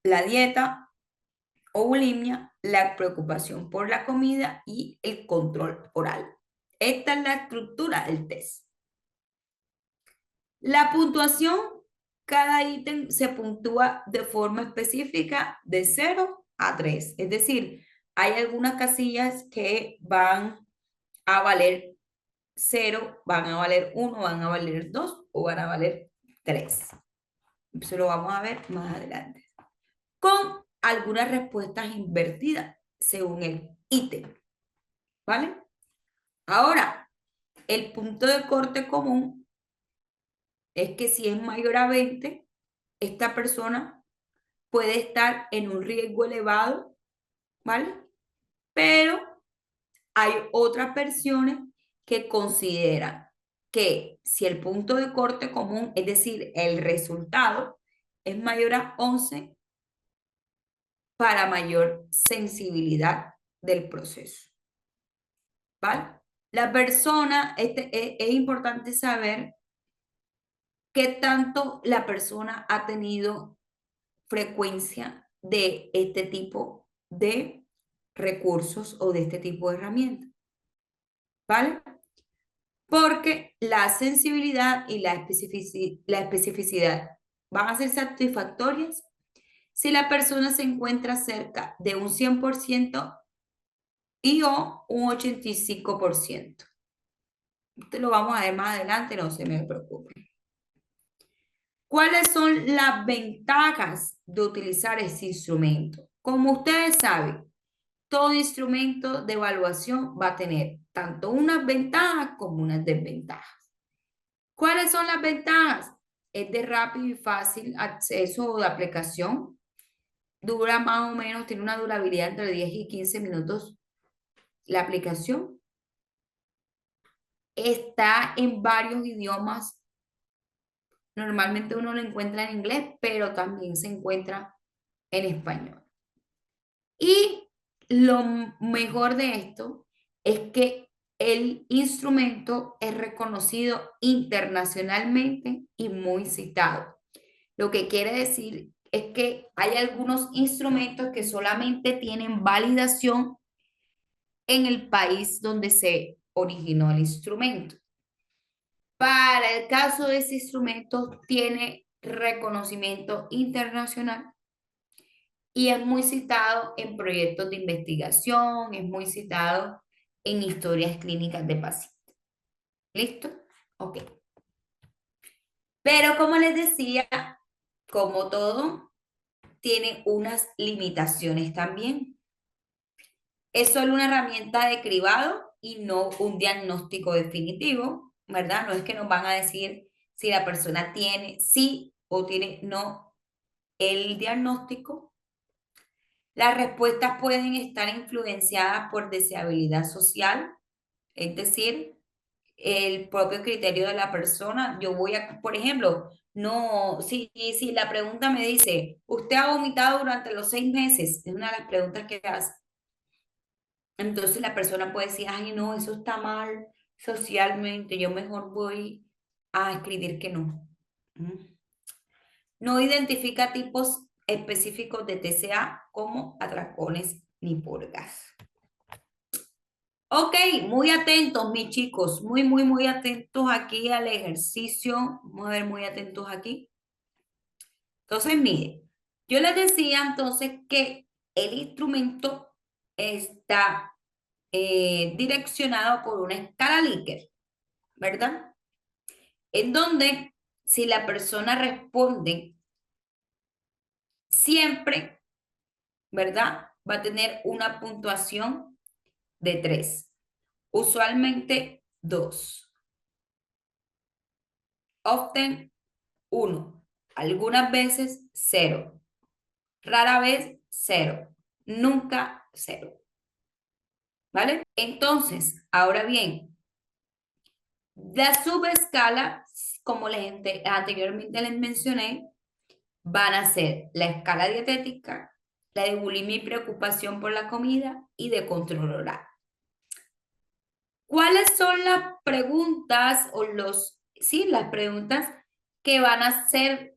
La dieta o bulimia, la preocupación por la comida y el control oral. Esta es la estructura del test. La puntuación, cada ítem se puntúa de forma específica de 0 a 3. Es decir, hay algunas casillas que van a valer 0, van a valer 1, van a valer 2 o van a valer 3. Eso lo vamos a ver más adelante. Con algunas respuestas invertidas según el ítem. ¿Vale? Ahora, el punto de corte común es que si es mayor a 20, esta persona puede estar en un riesgo elevado, ¿vale? Pero hay otras personas que consideran que si el punto de corte común, es decir, el resultado, es mayor a 11, para mayor sensibilidad del proceso, ¿vale? La persona, es importante saber qué tanto la persona ha tenido frecuencia de este tipo de recursos o de este tipo de herramientas, ¿vale? Porque la sensibilidad y la especificidad van a ser satisfactorias si la persona se encuentra cerca de un 100% y o un 85%. Esto lo vamos a ver más adelante, no se me preocupen. ¿Cuáles son las ventajas de utilizar este instrumento? Como ustedes saben, todo instrumento de evaluación va a tener tanto unas ventajas como unas desventajas. ¿Cuáles son las ventajas? Es de rápido y fácil acceso de aplicación. Dura más o menos, tiene una durabilidad entre 10 y 15 minutos la aplicación. Está en varios idiomas. Normalmente uno lo encuentra en inglés, pero también se encuentra en español. Y lo mejor de esto es que el instrumento es reconocido internacionalmente y muy citado. Lo que quiere decir es que hay algunos instrumentos que solamente tienen validación en el país donde se originó el instrumento. Para el caso de ese instrumento, tiene reconocimiento internacional y es muy citado en proyectos de investigación, es muy citado en historias clínicas de pacientes. ¿Listo? Ok. Pero como les decía, como todo, tiene unas limitaciones también. Es solo una herramienta de cribado y no un diagnóstico definitivo, ¿verdad? No es que nos van a decir si la persona tiene sí o tiene no el diagnóstico. Las respuestas pueden estar influenciadas por deseabilidad social, es decir, el propio criterio de la persona. Yo voy a, por ejemplo, no, si la pregunta me dice, ¿usted ha vomitado durante los 6 meses? Es una de las preguntas que hace. Entonces la persona puede decir, ay, no, eso está mal socialmente, yo mejor voy a escribir que no. ¿Mm? No identifica tipos específicos de TCA como atracones ni purgas. Ok, muy atentos, mis chicos, muy atentos aquí al ejercicio. Vamos a ver, muy atentos aquí. Entonces, mire, yo les decía entonces que el instrumento está direccionado por una escala Likert, ¿verdad? En donde si la persona responde siempre, ¿verdad? Va a tener una puntuación de 3, usualmente 2, often 1, algunas veces 0, rara vez 0, nunca 0, ¿vale? Entonces, ahora bien, la subescala, como anteriormente les mencioné, van a ser la escala dietética, la de bulimia y preocupación por la comida y de control oral. ¿Cuáles son las preguntas o las preguntas que van a ser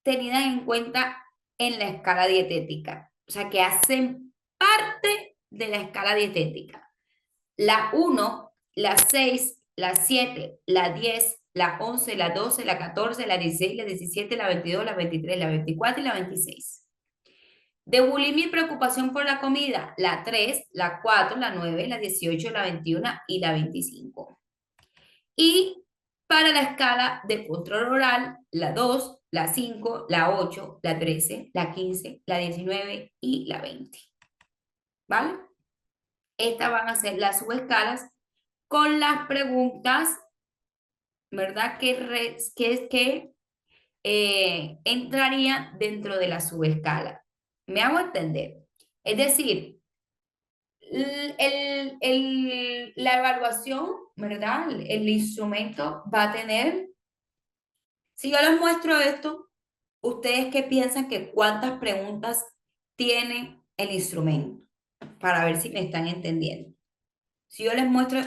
tenidas en cuenta en la escala dietética? O sea, que hacen parte de la escala dietética. La 1, la 6, la 7, la 10, la 11, la 12, la 14, la 16, la 17, la 22, la 23, la 24 y la 26. De bulimia y preocupación por la comida, la 3, la 4, la 9, la 18, la 21 y la 25. Y para la escala de control oral, la 2, la 5, la 8, la 13, la 15, la 19 y la 20. ¿Vale? Estas van a ser las subescalas con las preguntas, ¿verdad? Que entraría dentro de la subescala. ¿Me hago entender? Es decir, la evaluación, ¿verdad? El instrumento va a tener, si yo les muestro esto, ¿ustedes qué piensan que cuántas preguntas tiene el instrumento? Para ver si me están entendiendo. Si yo les muestro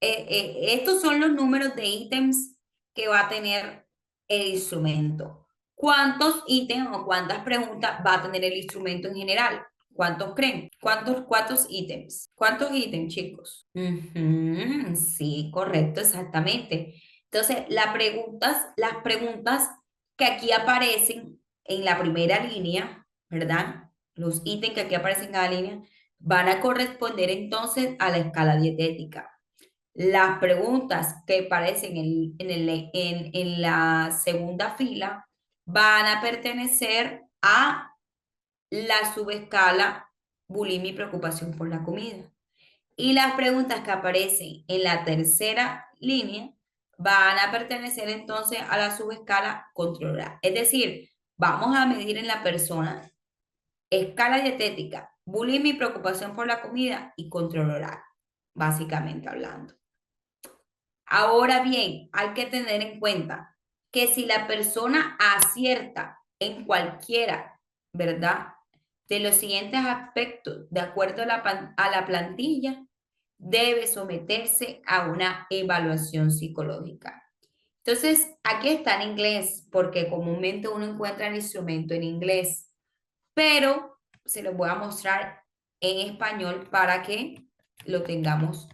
estos son los números de ítems que va a tener el instrumento. ¿Cuántos ítems o cuántas preguntas va a tener el instrumento en general? ¿Cuántos creen? ¿Cuántos ítems? ¿Cuántos ítems, chicos? Sí, correcto, exactamente. Entonces, las preguntas que aquí aparecen en la primera línea, ¿verdad? Los ítems que aquí aparecen en cada línea van a corresponder entonces a la escala dietética. Las preguntas que aparecen en la segunda fila van a pertenecer a la subescala bulimia y preocupación por la comida. Y las preguntas que aparecen en la tercera línea van a pertenecer entonces a la subescala controlar. Es decir, vamos a medir en la persona escala dietética, bulimia y preocupación por la comida y control oral, básicamente hablando. Ahora bien, hay que tener en cuenta que si la persona acierta en cualquiera, ¿verdad? De los siguientes aspectos, de acuerdo a la plantilla, debe someterse a una evaluación psicológica. Entonces, aquí está en inglés, porque comúnmente uno encuentra el instrumento en inglés, pero se los voy a mostrar en español para que lo tengamos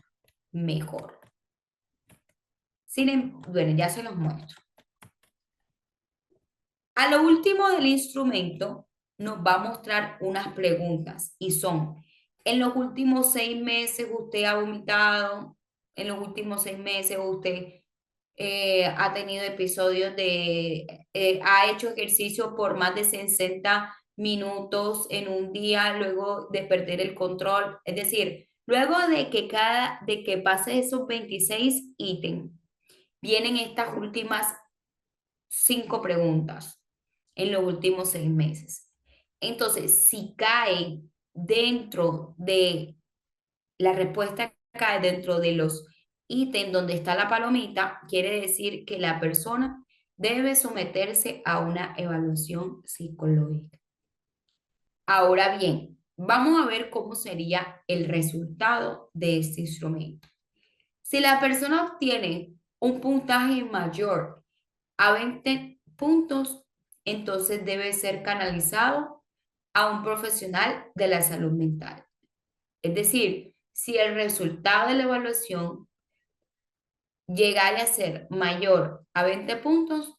mejor. Bueno, ya se los muestro. A lo último del instrumento nos va a mostrar unas preguntas y son, en los últimos 6 meses usted ha vomitado, en los últimos 6 meses usted ha tenido episodios ha hecho ejercicio por más de 60 minutos en un día luego de perder el control. Es decir, luego de que pase esos 26 ítems, vienen estas últimas 5 preguntas en los últimos 6 meses. Entonces, si cae dentro de la respuesta, cae dentro de los ítems donde está la palomita, quiere decir que la persona debe someterse a una evaluación psicológica. Ahora bien, vamos a ver cómo sería el resultado de este instrumento. Si la persona obtiene un puntaje mayor a 20 puntos, entonces debe ser canalizado a un profesional de la salud mental. Es decir, si el resultado de la evaluación llegara a ser mayor a 20 puntos,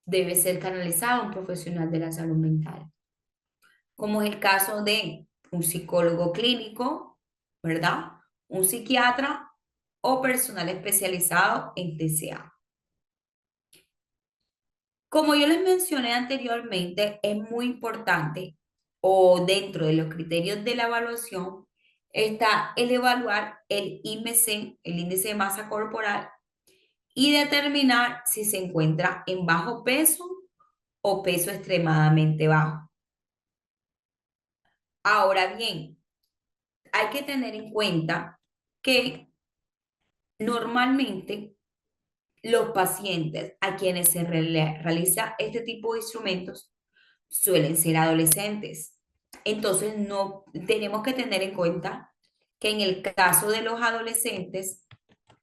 debe ser canalizado a un profesional de la salud mental, como es el caso de un psicólogo clínico, ¿verdad? Un psiquiatra o personal especializado en TCA. Como yo les mencioné anteriormente, es muy importante o dentro de los criterios de la evaluación está el evaluar el IMC, el índice de masa corporal, y determinar si se encuentra en bajo peso o peso extremadamente bajo. Ahora bien, hay que tener en cuenta que normalmente los pacientes a quienes se realiza este tipo de instrumentos suelen ser adolescentes. Entonces, no tenemos que tener en cuenta que en el caso de los adolescentes,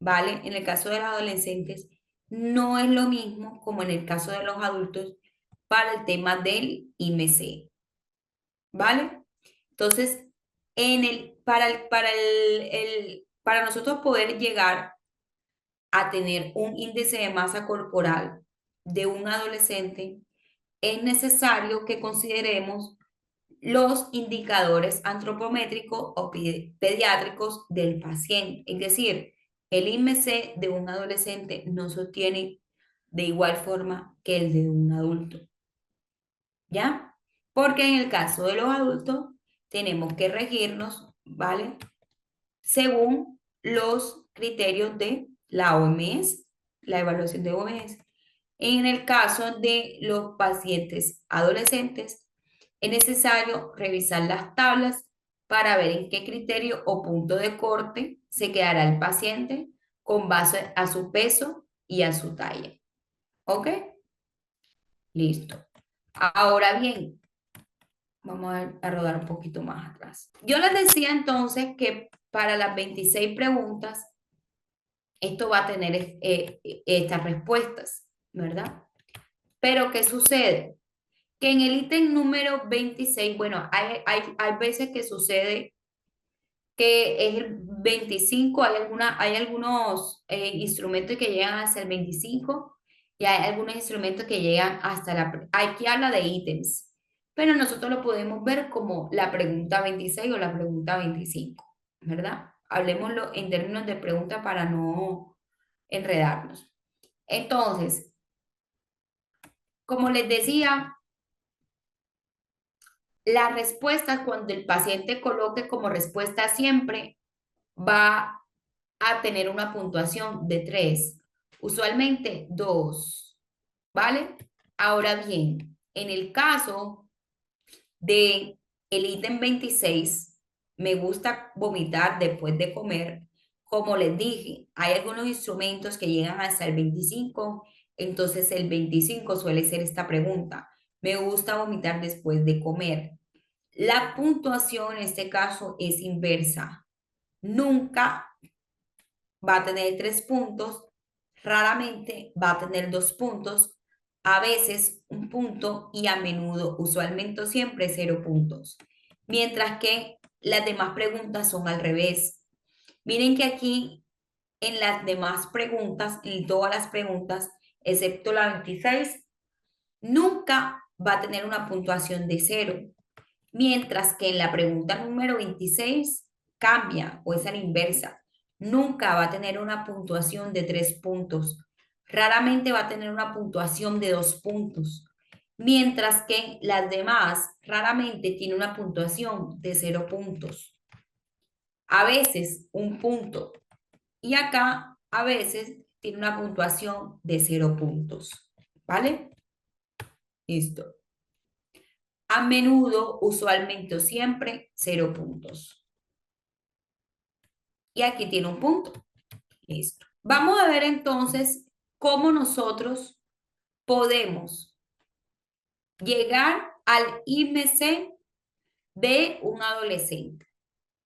¿vale? En el caso de los adolescentes, no es lo mismo como en el caso de los adultos para el tema del IMC, ¿vale? Entonces, para nosotros poder llegar a tener un índice de masa corporal de un adolescente, es necesario que consideremos los indicadores antropométricos o pediátricos del paciente. Es decir, el IMC de un adolescente no se obtiene de igual forma que el de un adulto. ¿Ya? Porque en el caso de los adultos tenemos que regirnos, ¿vale? Según los criterios de la OMS, la evaluación de OMS. En el caso de los pacientes adolescentes, es necesario revisar las tablas para ver en qué criterio o punto de corte se quedará el paciente con base a su peso y a su talla. ¿Ok? Listo. Ahora bien, vamos a rodar un poquito más atrás. Yo les decía entonces que para las 26 preguntas, esto va a tener estas respuestas, ¿verdad? Pero ¿qué sucede? Que en el ítem número 26, bueno, hay veces que sucede que es el 25, hay algunos instrumentos que llegan hasta el 25 Y hay algunos instrumentos que llegan hasta aquí habla de ítems, pero nosotros lo podemos ver como la pregunta 26 o la pregunta 25, ¿verdad? Hablemoslo en términos de pregunta para no enredarnos. Entonces, como les decía, las respuestas, cuando el paciente coloque como respuesta siempre, va a tener una puntuación de 3, usualmente 2, ¿vale? Ahora bien, en el caso de el ítem 26, me gusta vomitar después de comer. Como les dije, hay algunos instrumentos que llegan hasta el 25, entonces el 25 suele ser esta pregunta. Me gusta vomitar después de comer. La puntuación en este caso es inversa. Nunca va a tener 3 puntos, raramente va a tener 2 puntos, a veces 1 punto y a menudo, usualmente siempre 0 puntos. Mientras que las demás preguntas son al revés. Miren que aquí en las demás preguntas, en todas las preguntas, excepto la 26, nunca va a tener una puntuación de 0. Mientras que en la pregunta número 26 cambia o es a la inversa. Nunca va a tener una puntuación de 3 puntos. Raramente va a tener una puntuación de 2 puntos. Mientras que las demás raramente tiene una puntuación de 0 puntos. A veces 1 punto. Y acá a veces tiene una puntuación de 0 puntos. ¿Vale? Listo. A menudo, usualmente o siempre, 0 puntos. Y aquí tiene 1 punto. Listo. Vamos a ver entonces cómo nosotros podemos llegar al IMC de un adolescente.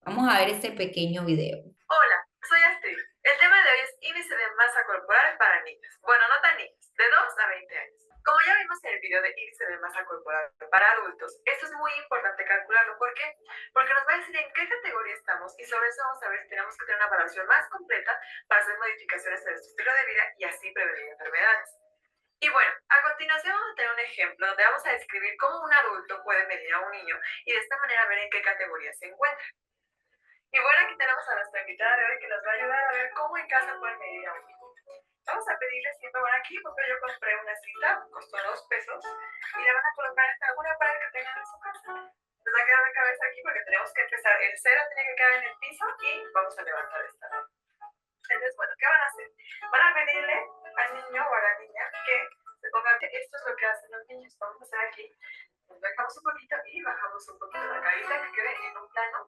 Vamos a ver este pequeño video. Hola, soy Astrid. El tema de hoy es índice de masa corporal para niños. Bueno, no tan niños, de 2 a 20 años. Como ya vimos en el video de índice de masa corporal para adultos, esto es muy importante calcularlo. ¿Por qué? Porque nos va a decir en qué categoría estamos y sobre eso vamos a ver si tenemos que tener una evaluación más completa para hacer modificaciones en nuestro estilo de vida y así prevenir enfermedades. Y bueno, a continuación vamos a tener un ejemplo donde vamos a describir cómo un adulto puede medir a un niño y de esta manera ver en qué categoría se encuentra. Y bueno, aquí tenemos a nuestra invitada de hoy que nos va a ayudar a ver cómo en casa pueden medir a un niño. Vamos a pedirle siempre por aquí porque yo compré una cita, costó 2 pesos, y le van a colocar en alguna pared que tengan en su casa. Les va a quedar la cabeza aquí porque tenemos que empezar. El cero tiene que quedar en el piso y vamos a levantar esta. Entonces, bueno, ¿qué van a hacer? Van a pedirle al niño o a la niña que se pongan, esto es lo que hacen los niños. Vamos a hacer aquí, nos bajamos un poquito y bajamos un poquito la carita que quede en un plano.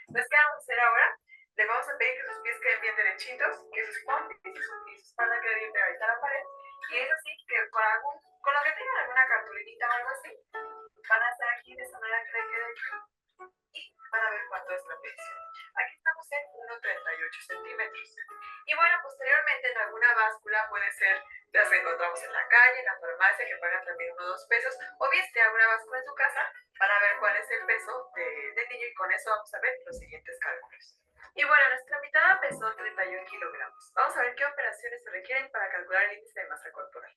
Entonces, ¿qué vamos a hacer ahora? Le vamos a pedir que sus pies queden bien derechitos, que sus pompis y su espalda quede bien pegadita a la pared. Y eso sí, que con lo que tengan alguna cartulinita o algo así, van a hacer aquí de esa manera que le quede aquí. Y van a ver cuánto es trapecio. Aquí estamos en 1,38 centímetros. Y bueno, posteriormente en alguna báscula puede ser, las encontramos en la calle, en la farmacia, que pagan también 1 o 2 pesos, o bien si tiene alguna báscula en su casa, para ver cuál es el peso del niño y con eso vamos a ver los siguientes cálculos. Y bueno, nuestra invitada pesó 31 kilogramos. Vamos a ver qué operaciones se requieren para calcular el índice de masa corporal.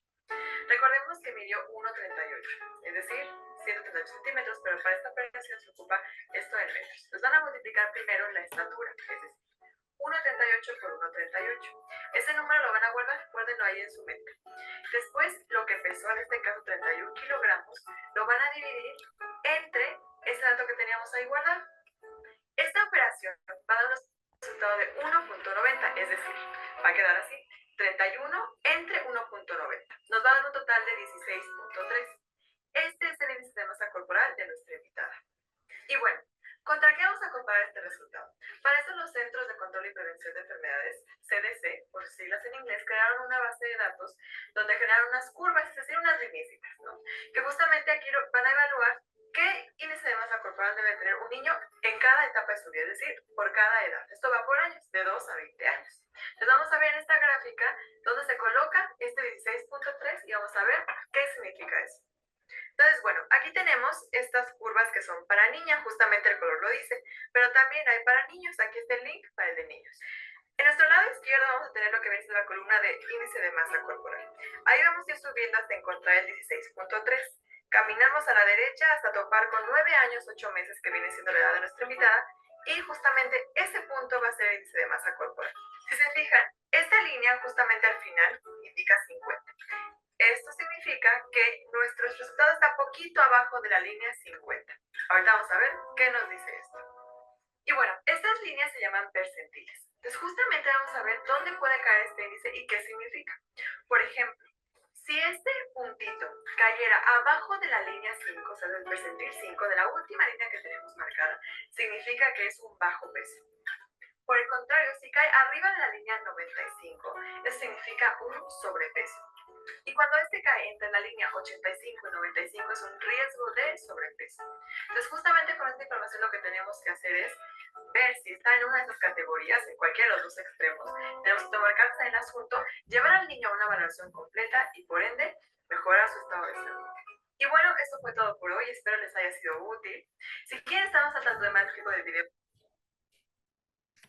Recordemos que midió 1,38, es decir, 138 centímetros, pero para esta operación se ocupa esto en metros. Nos van a multiplicar primero la estatura, es decir, 1,38 por 1,38. Ese número lo van a guardar, guárdenlo ahí en su mente. Después, lo que pesó, en este caso 31 kilogramos, lo van a dividir entre ese dato que teníamos ahí guardado. Esta operación va a dar un resultado de 1,90, es decir, va a quedar así, 31 entre 1,90. Nos va a dar un total de 16,3. Este es el índice de masa corporal de nuestra invitada. Y bueno, ¿contra qué vamos a comparar este resultado? Para eso los Centros de Control y Prevención de Enfermedades, CDC, por sus siglas en inglés, crearon una base de datos donde generaron unas curvas, es decir, unas lineecitas, ¿no? Que justamente aquí van a evaluar qué índice de masa corporal debe tener un niño en cada etapa de su vida, es decir, por cada edad. Esto va por años, de 2 a 20 años. Entonces vamos a ver en esta gráfica donde se coloca este 16,3 y vamos a ver qué significa eso. Entonces, bueno, aquí tenemos estas curvas que son para niñas, justamente el color lo dice, pero también hay para niños, aquí está el link para el de niños. En nuestro lado izquierdo vamos a tener lo que viene siendo la columna de índice de masa corporal. Ahí vamos a ir subiendo hasta encontrar el 16.3. Caminamos a la derecha hasta topar con 9 años, 8 meses, que viene siendo la edad de nuestra invitada, y justamente ese punto va a ser el índice de masa corporal. Si se fijan, esta línea justamente al final indica 50. Esto significa que nuestro resultado está poquito abajo de la línea 50. Ahorita vamos a ver qué nos dice esto. Y bueno, estas líneas se llaman percentiles. Entonces justamente vamos a ver dónde puede caer este índice y qué significa. Por ejemplo, si este puntito cayera abajo de la línea 5, o sea, del percentil 5, de la última línea que tenemos marcada, significa que es un bajo peso. Por el contrario, si cae arriba de la línea 95, eso significa un sobrepeso. Y cuando este cae entre la línea 85 y 95 es un riesgo de sobrepeso. Entonces, justamente con esta información lo que tenemos que hacer es ver si está en una de esas categorías, en cualquiera de los dos extremos. Tenemos que tomar cartas en el asunto, llevar al niño a una evaluación completa y, por ende, mejorar su estado de salud. Y bueno, eso fue todo por hoy. Espero les haya sido útil. Si quieren, estamos al tanto de más del video.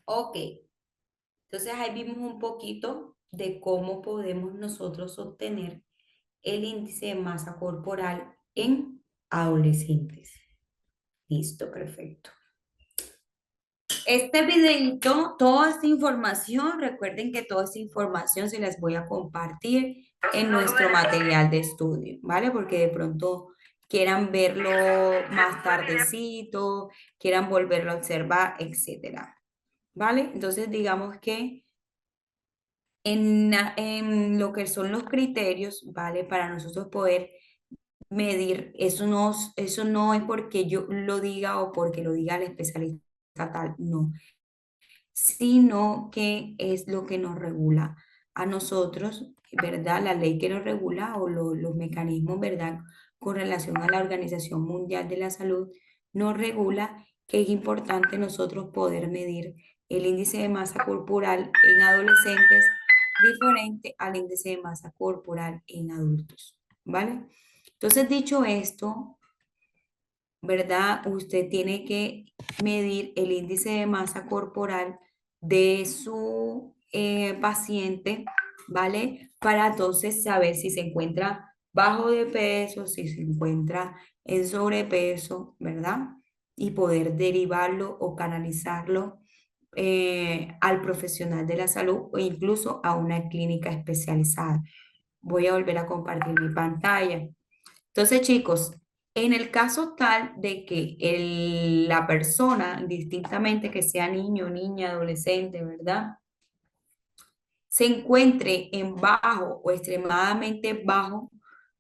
Ok, entonces ahí vimos un poquito de cómo podemos nosotros obtener el índice de masa corporal en adolescentes. Listo, perfecto. Este videito, toda esta información, recuerden que toda esta información se las voy a compartir en nuestro material de estudio, ¿vale? Porque de pronto quieran verlo más tardecito, quieran volverlo a observar, etcétera, ¿vale? Entonces, digamos que en lo que son los criterios, ¿vale? Para nosotros poder medir, eso no es porque yo lo diga o porque lo diga el especialista tal, no, sino que es lo que nos regula a nosotros, ¿verdad? La ley que nos regula o los mecanismos, ¿verdad? Con relación a la Organización Mundial de la Salud, nos regula que es importante nosotros poder medir el índice de masa corporal en adolescentes diferente al índice de masa corporal en adultos, ¿vale? Entonces, dicho esto, ¿verdad? Usted tiene que medir el índice de masa corporal de su paciente, ¿vale? Para entonces saber si se encuentra bajo de peso, si se encuentra en sobrepeso, ¿verdad? Y poder derivarlo o canalizarlo al profesional de la salud o incluso a una clínica especializada. Voy a volver a compartir mi pantalla. Entonces, chicos, en el caso tal de que la persona, distintamente que sea niño, niña, adolescente, ¿verdad? Se encuentre en bajo o extremadamente bajo,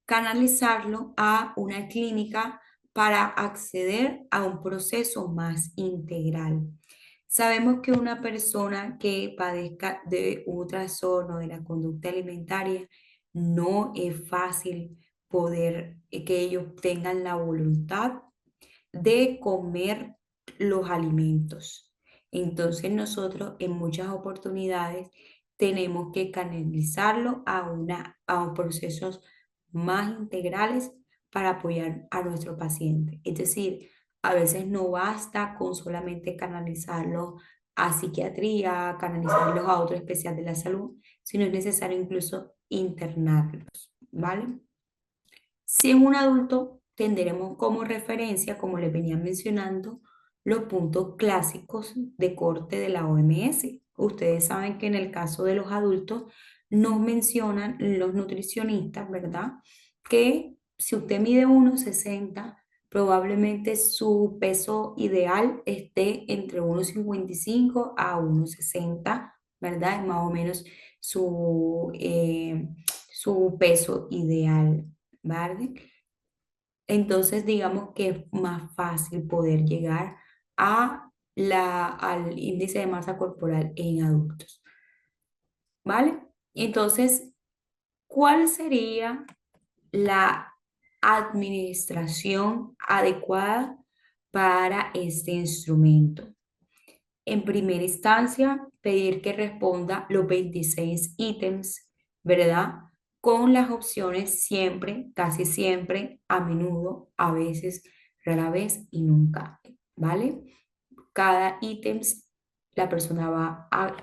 canalizarlo a una clínica para acceder a un proceso más integral. Sabemos que una persona que padezca de un trastorno de la conducta alimentaria no es fácil poder que ellos tengan la voluntad de comer los alimentos. Entonces nosotros en muchas oportunidades tenemos que canalizarlo a procesos más integrales para apoyar a nuestro paciente. Es decir, a veces no basta con solamente canalizarlo a psiquiatría, canalizarlos a otro especial de la salud, sino es necesario incluso internarlos, ¿vale? Si es un adulto, tendremos como referencia, como les venía mencionando, los puntos clásicos de corte de la OMS. Ustedes saben que en el caso de los adultos nos mencionan los nutricionistas, ¿verdad? Que si usted mide 1,60, probablemente su peso ideal esté entre 1,55 a 1,60, ¿verdad? Es más o menos su peso ideal. ¿Vale? Entonces, digamos que es más fácil poder llegar al índice de masa corporal en adultos, ¿vale? Entonces, ¿cuál sería la administración adecuada para este instrumento? En primera instancia, pedir que responda los 26 ítems, ¿verdad? Con las opciones siempre, casi siempre, a menudo, a veces, rara vez y nunca, ¿vale? Cada ítem la persona va a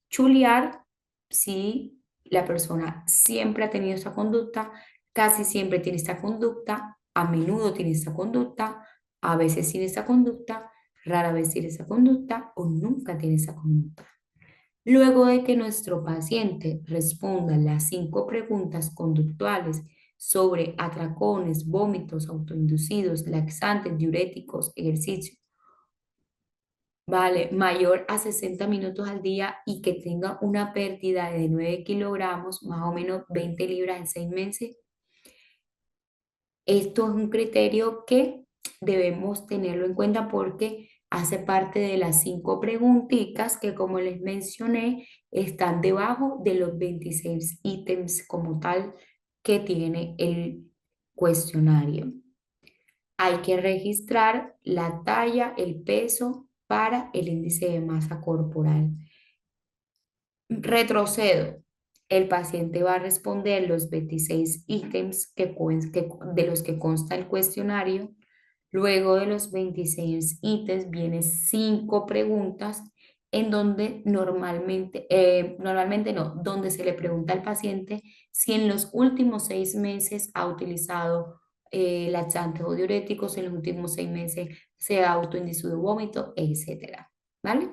Chulear, si la persona siempre ha tenido esa conducta, casi siempre tiene esta conducta, a menudo tiene esta conducta, a veces tiene esa conducta, rara vez tiene esa conducta o nunca tiene esa conducta. Luego de que nuestro paciente responda las 5 preguntas conductuales sobre atracones, vómitos autoinducidos, laxantes, diuréticos, ejercicio, vale, mayor a 60 minutos al día y que tenga una pérdida de 9 kilogramos, más o menos 20 libras en 6 meses, esto es un criterio que debemos tenerlo en cuenta porque hace parte de las 5 preguntitas que, como les mencioné, están debajo de los 26 ítems como tal que tiene el cuestionario. Hay que registrar la talla, el peso para el índice de masa corporal. Retrocedo. El paciente va a responder los 26 ítems de los que consta el cuestionario. Luego de los 26 ítems vienen 5 preguntas en donde normalmente no, donde se le pregunta al paciente si en los últimos 6 meses ha utilizado laxantes o diuréticos, en los últimos 6 meses se ha autoinducido vómito, etcétera. ¿Vale?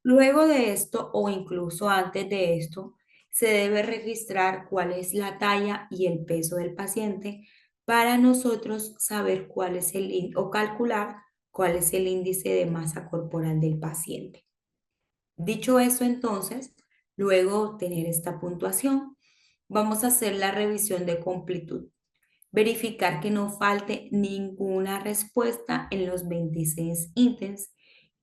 Luego de esto o incluso antes de esto, se debe registrar cuál es la talla y el peso del paciente para nosotros saber cuál es o calcular cuál es el índice de masa corporal del paciente. Dicho eso, entonces, luego de tener esta puntuación, vamos a hacer la revisión de completud. Verificar que no falte ninguna respuesta en los 26 ítems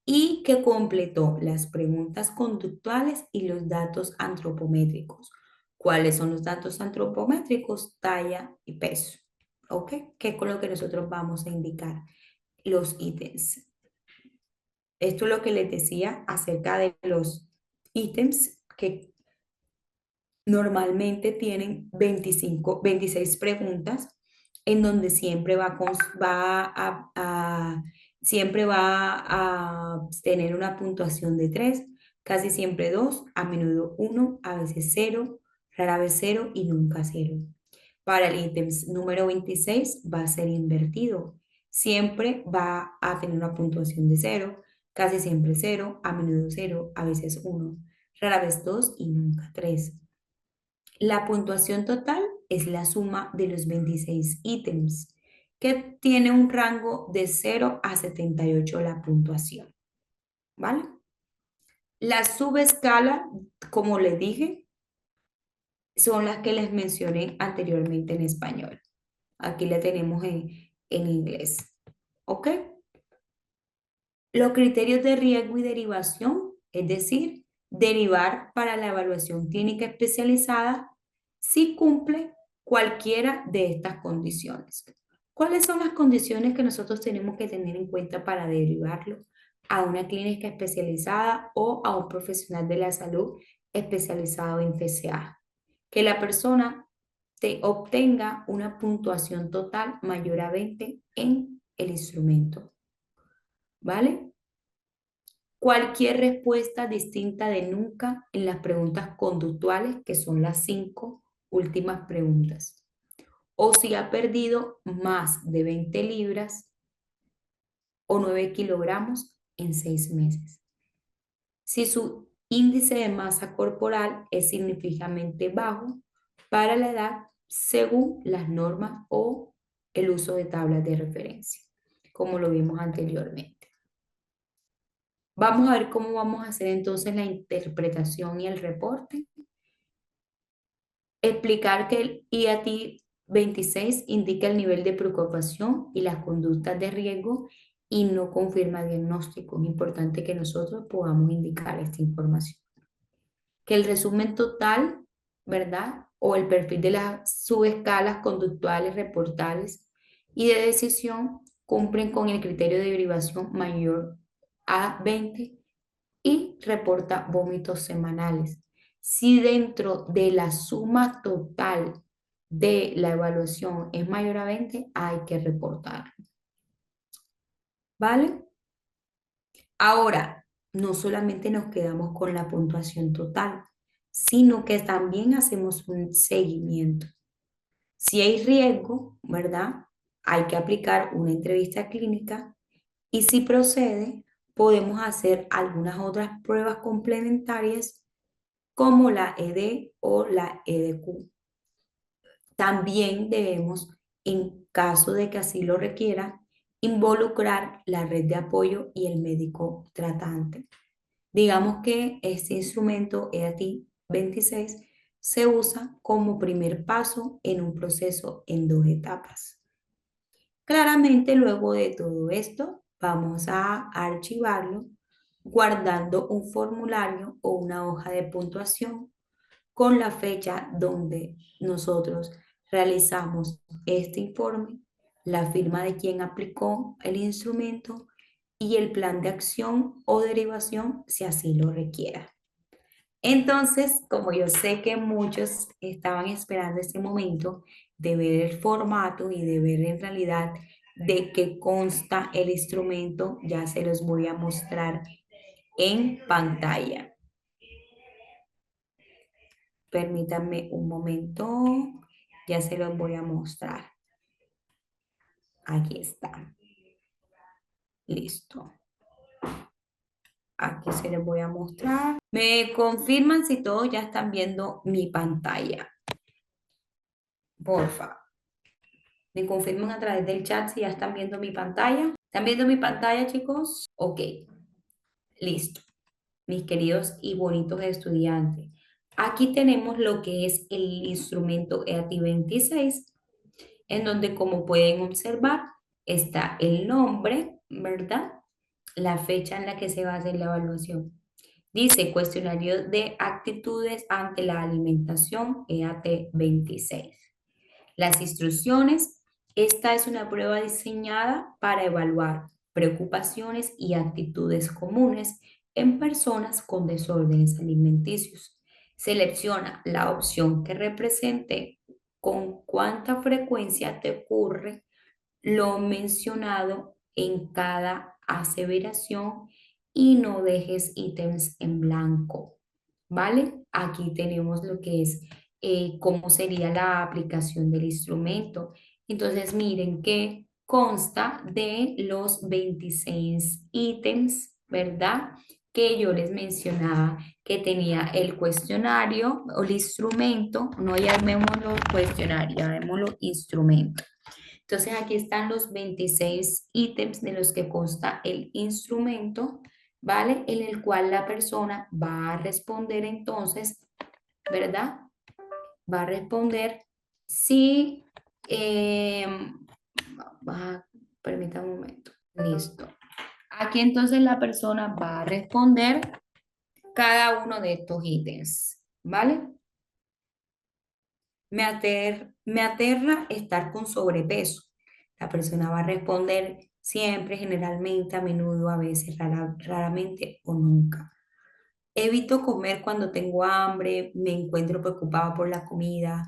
y que completó las preguntas conductuales y los datos antropométricos. ¿Cuáles son los datos antropométricos? Talla y peso. ¿Ok? Que es con lo que nosotros vamos a indicar los ítems. Esto es lo que les decía acerca de los ítems que normalmente tienen 26 preguntas en donde siempre siempre va a tener una puntuación de 3, casi siempre 2, a menudo 1, a veces 0, rara vez 0 y nunca 0. Para el ítem número 26 va a ser invertido. Siempre va a tener una puntuación de 0, casi siempre 0, a menudo 0, a veces 1, rara vez 2 y nunca 3. La puntuación total es la suma de los 26 ítems, que tiene un rango de 0 a 78 la puntuación, ¿vale? La subescala, como les dije, son las que les mencioné anteriormente en español. Aquí la tenemos en inglés, ¿ok? Los criterios de riesgo y derivación, es decir, derivar para la evaluación clínica especializada si cumple cualquiera de estas condiciones. ¿Cuáles son las condiciones que nosotros tenemos que tener en cuenta para derivarlo a una clínica especializada o a un profesional de la salud especializado en TCA? Que la persona obtenga una puntuación total mayor a 20 en el instrumento, ¿vale? Cualquier respuesta distinta de nunca en las preguntas conductuales, que son las 5 últimas preguntas. O si ha perdido más de 20 libras o 9 kilogramos en 6 meses. Si su índice de masa corporal es significativamente bajo para la edad según las normas o el uso de tablas de referencia, como lo vimos anteriormente. Vamos a ver cómo vamos a hacer entonces la interpretación y el reporte. Explicar que el IAT 26 indica el nivel de preocupación y las conductas de riesgo y no confirma diagnóstico. Es importante que nosotros podamos indicar esta información. Que el resumen total, ¿verdad? O el perfil de las subescalas conductuales, reportales y de decisión cumplen con el criterio de derivación mayor a 20 y reporta vómitos semanales. Si dentro de la suma total de la evaluación es mayor a 20, hay que reportar. ¿Vale? Ahora, no solamente nos quedamos con la puntuación total, sino que también hacemos un seguimiento. Si hay riesgo, ¿verdad? Hay que aplicar una entrevista clínica y si procede, podemos hacer algunas otras pruebas complementarias como la ED o la EDQ. También debemos, en caso de que así lo requiera, involucrar la red de apoyo y el médico tratante. Digamos que este instrumento EAT 26 se usa como primer paso en un proceso en dos etapas. Claramente, luego de todo esto, vamos a archivarlo guardando un formulario o una hoja de puntuación con la fecha donde nosotros realizamos este informe, la firma de quien aplicó el instrumento y el plan de acción o derivación si así lo requiera. Entonces, como yo sé que muchos estaban esperando este momento de ver el formato y de ver en realidad de qué consta el instrumento, ya se los voy a mostrar en pantalla. Permítanme un momento, ya se los voy a mostrar. Aquí está. Listo. Aquí se les voy a mostrar. Me confirman si todos ya están viendo mi pantalla. Porfa. Me confirman a través del chat si ya están viendo mi pantalla. ¿Están viendo mi pantalla, chicos? Ok. Listo. Mis queridos y bonitos estudiantes. Aquí tenemos lo que es el instrumento EATI 26, en donde, como pueden observar, está el nombre, ¿verdad? La fecha en la que se va a hacer la evaluación. Dice cuestionario de actitudes ante la alimentación EAT 26. Las instrucciones. Esta es una prueba diseñada para evaluar preocupaciones y actitudes comunes en personas con desórdenes alimenticios. Selecciona la opción que represente con cuánta frecuencia te ocurre lo mencionado en cada aseveración y no dejes ítems en blanco, ¿vale? Aquí tenemos lo que es cómo sería la aplicación del instrumento. Entonces, miren que consta de los 26 ítems, ¿verdad? Que yo les mencionaba que tenía el cuestionario o el instrumento, no llamémoslo cuestionario, llamémoslo instrumento. Entonces aquí están los 26 ítems de los que consta el instrumento, ¿vale? En el cual la persona va a responder entonces, ¿verdad? Va a responder si, eh, va, permítame un momento, listo. Aquí entonces la persona va a responder cada uno de estos ítems, ¿vale? Me aterra estar con sobrepeso. La persona va a responder siempre, generalmente, a menudo, a veces, raramente o nunca. Evito comer cuando tengo hambre, me encuentro preocupada por la comida,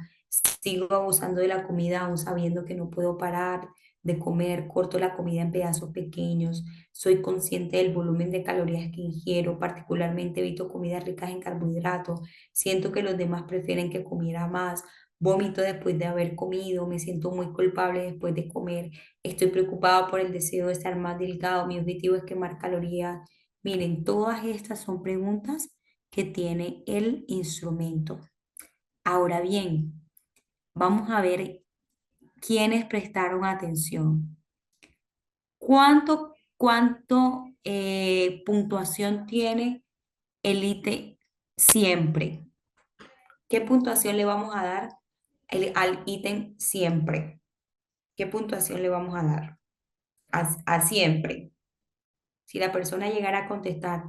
sigo abusando de la comida aún sabiendo que no puedo parar de comer, corto la comida en pedazos pequeños, soy consciente del volumen de calorías que ingiero, particularmente evito comidas ricas en carbohidratos, siento que los demás prefieren que comiera más, vomito después de haber comido, me siento muy culpable después de comer, estoy preocupada por el deseo de estar más delgado, mi objetivo es quemar calorías. Miren, todas estas son preguntas que tiene el instrumento. Ahora bien, vamos a ver quiénes prestaron atención. ¿Cuánto puntuación tiene el ítem siempre? ¿Qué puntuación le vamos a dar al ítem siempre? ¿Qué puntuación le vamos a dar a siempre? Si la persona llegara a contestar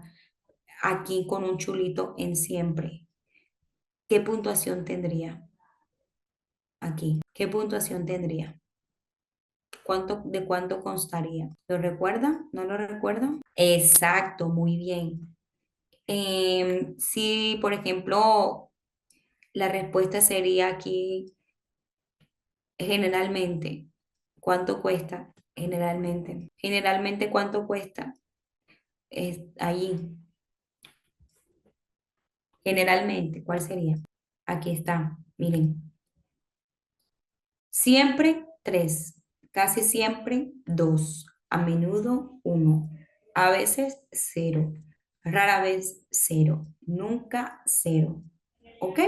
aquí con un chulito en siempre, ¿qué puntuación tendría aquí? ¿Qué puntuación tendría? ¿De cuánto constaría? ¿Lo recuerda? ¿No lo recuerda? Exacto, muy bien. Si, por ejemplo, la respuesta sería aquí, generalmente, ¿cuánto cuesta? Generalmente. Generalmente, ¿cuánto cuesta? Es ahí. Generalmente, ¿cuál sería? Aquí está, miren. Siempre 3, casi siempre 2, a menudo 1, a veces 0, rara vez 0, nunca 0. ¿Ok?